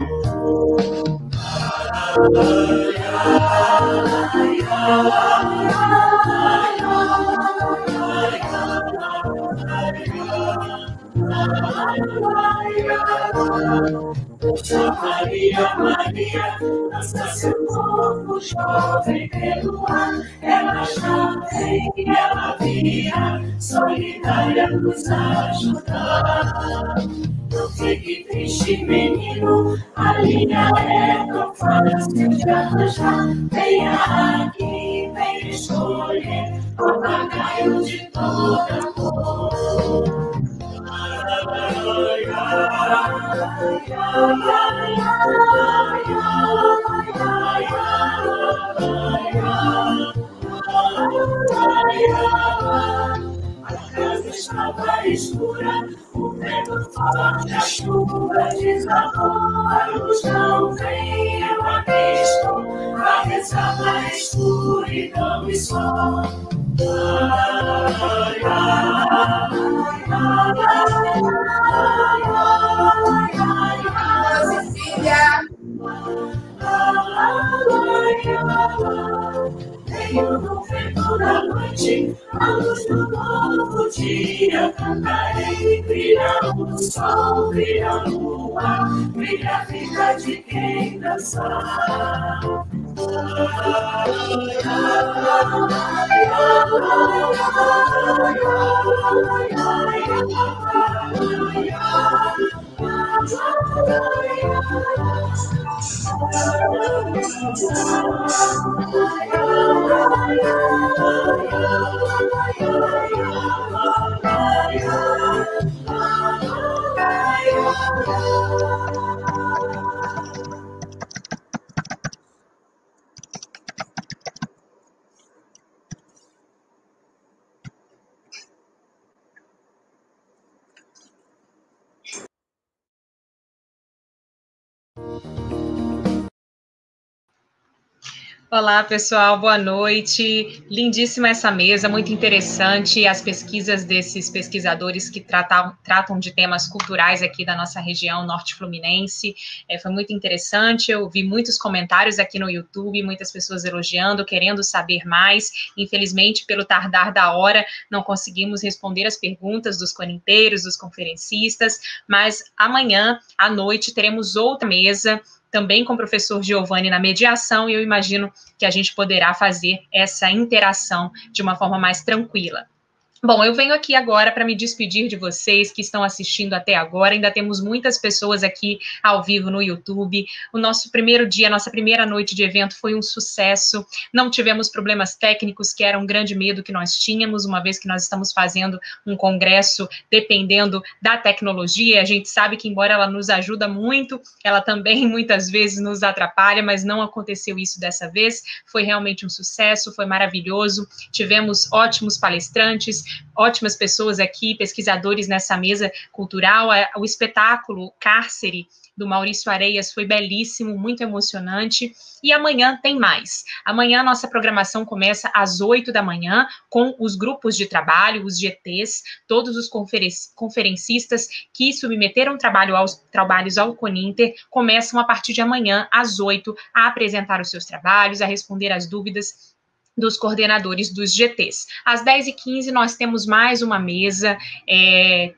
Speaker 8: Maria, Maria, dança seu corpo jovem pelo ar. Ela jovem, ela via, solidária nos ajudar. Não fique triste, menino, a linha é tão fácil de arranjar. Venha aqui, vem escolher, papagaio de toda cor. A casa estava escura, o vento forte, a chuva desabou. A luz não vem, eu aqui estou, pra rezar na escuridão e sol. Veio no vento da noite, a luz do novo dia. Cantarei, brilha o sol, brilha a lua, brilha a vida de quem dançar.
Speaker 1: Olá, pessoal, boa noite. Lindíssima essa mesa, muito interessante. As pesquisas desses pesquisadores que tratam de temas culturais aqui da nossa região norte fluminense. Foi muito interessante. Eu vi muitos comentários aqui no YouTube, muitas pessoas elogiando, querendo saber mais. Infelizmente, pelo tardar da hora, não conseguimos responder as perguntas dos corinteiros, dos conferencistas, mas amanhã à noite teremos outra mesa, também com o professor Giovanni na mediação, e eu imagino que a gente poderá fazer essa interação de uma forma mais tranquila. Bom, eu venho aqui agora para me despedir de vocês que estão assistindo até agora. Ainda temos muitas pessoas aqui ao vivo no YouTube. O nosso primeiro dia, nossa primeira noite de evento foi um sucesso. Não tivemos problemas técnicos, que era um grande medo que nós tínhamos, uma vez que nós estamos fazendo um congresso dependendo da tecnologia. A gente sabe que, embora ela nos ajuda muito, ela também muitas vezes nos atrapalha, mas não aconteceu isso dessa vez. Foi realmente um sucesso, foi maravilhoso. Tivemos ótimos palestrantes, ótimas pessoas aqui, pesquisadores nessa mesa cultural. O espetáculo Cárcere, do Maurício Areias, foi belíssimo, muito emocionante. E amanhã tem mais. Amanhã a nossa programação começa às 8 da manhã, com os grupos de trabalho, os GTs, todos os conferencistas que submeteram trabalhos ao CONINTER, começam a partir de amanhã, às 8, a apresentar os seus trabalhos, a responder às dúvidas dos coordenadores dos GTs. Às 10h15, nós temos mais uma mesa,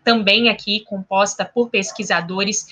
Speaker 1: também aqui composta por pesquisadores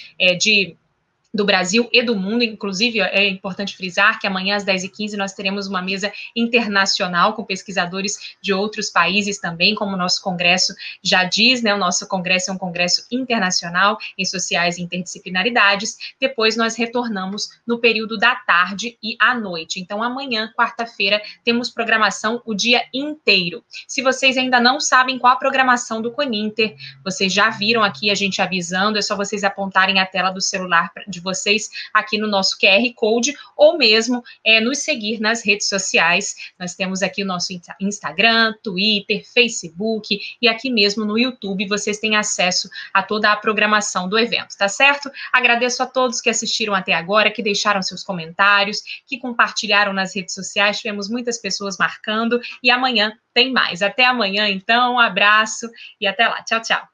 Speaker 1: do Brasil e do mundo. Inclusive, é importante frisar que amanhã às 10h15 nós teremos uma mesa internacional com pesquisadores de outros países também, como o nosso congresso já diz, né? O nosso congresso é um congresso internacional em sociais e interdisciplinaridades. Depois nós retornamos no período da tarde e à noite. Então, amanhã, quarta-feira, temos programação o dia inteiro. Se vocês ainda não sabem qual a programação do CONINTER, vocês já viram aqui a gente avisando, é só vocês apontarem a tela do celular de vocês aqui no nosso QR Code, ou mesmo nos seguir nas redes sociais. Nós temos aqui o nosso Instagram, Twitter, Facebook, e aqui mesmo no YouTube vocês têm acesso a toda a programação do evento, tá certo? Agradeço a todos que assistiram até agora, que deixaram seus comentários, que compartilharam nas redes sociais, tivemos muitas pessoas marcando, e amanhã tem mais. Até amanhã, então, um abraço e até lá. Tchau, tchau.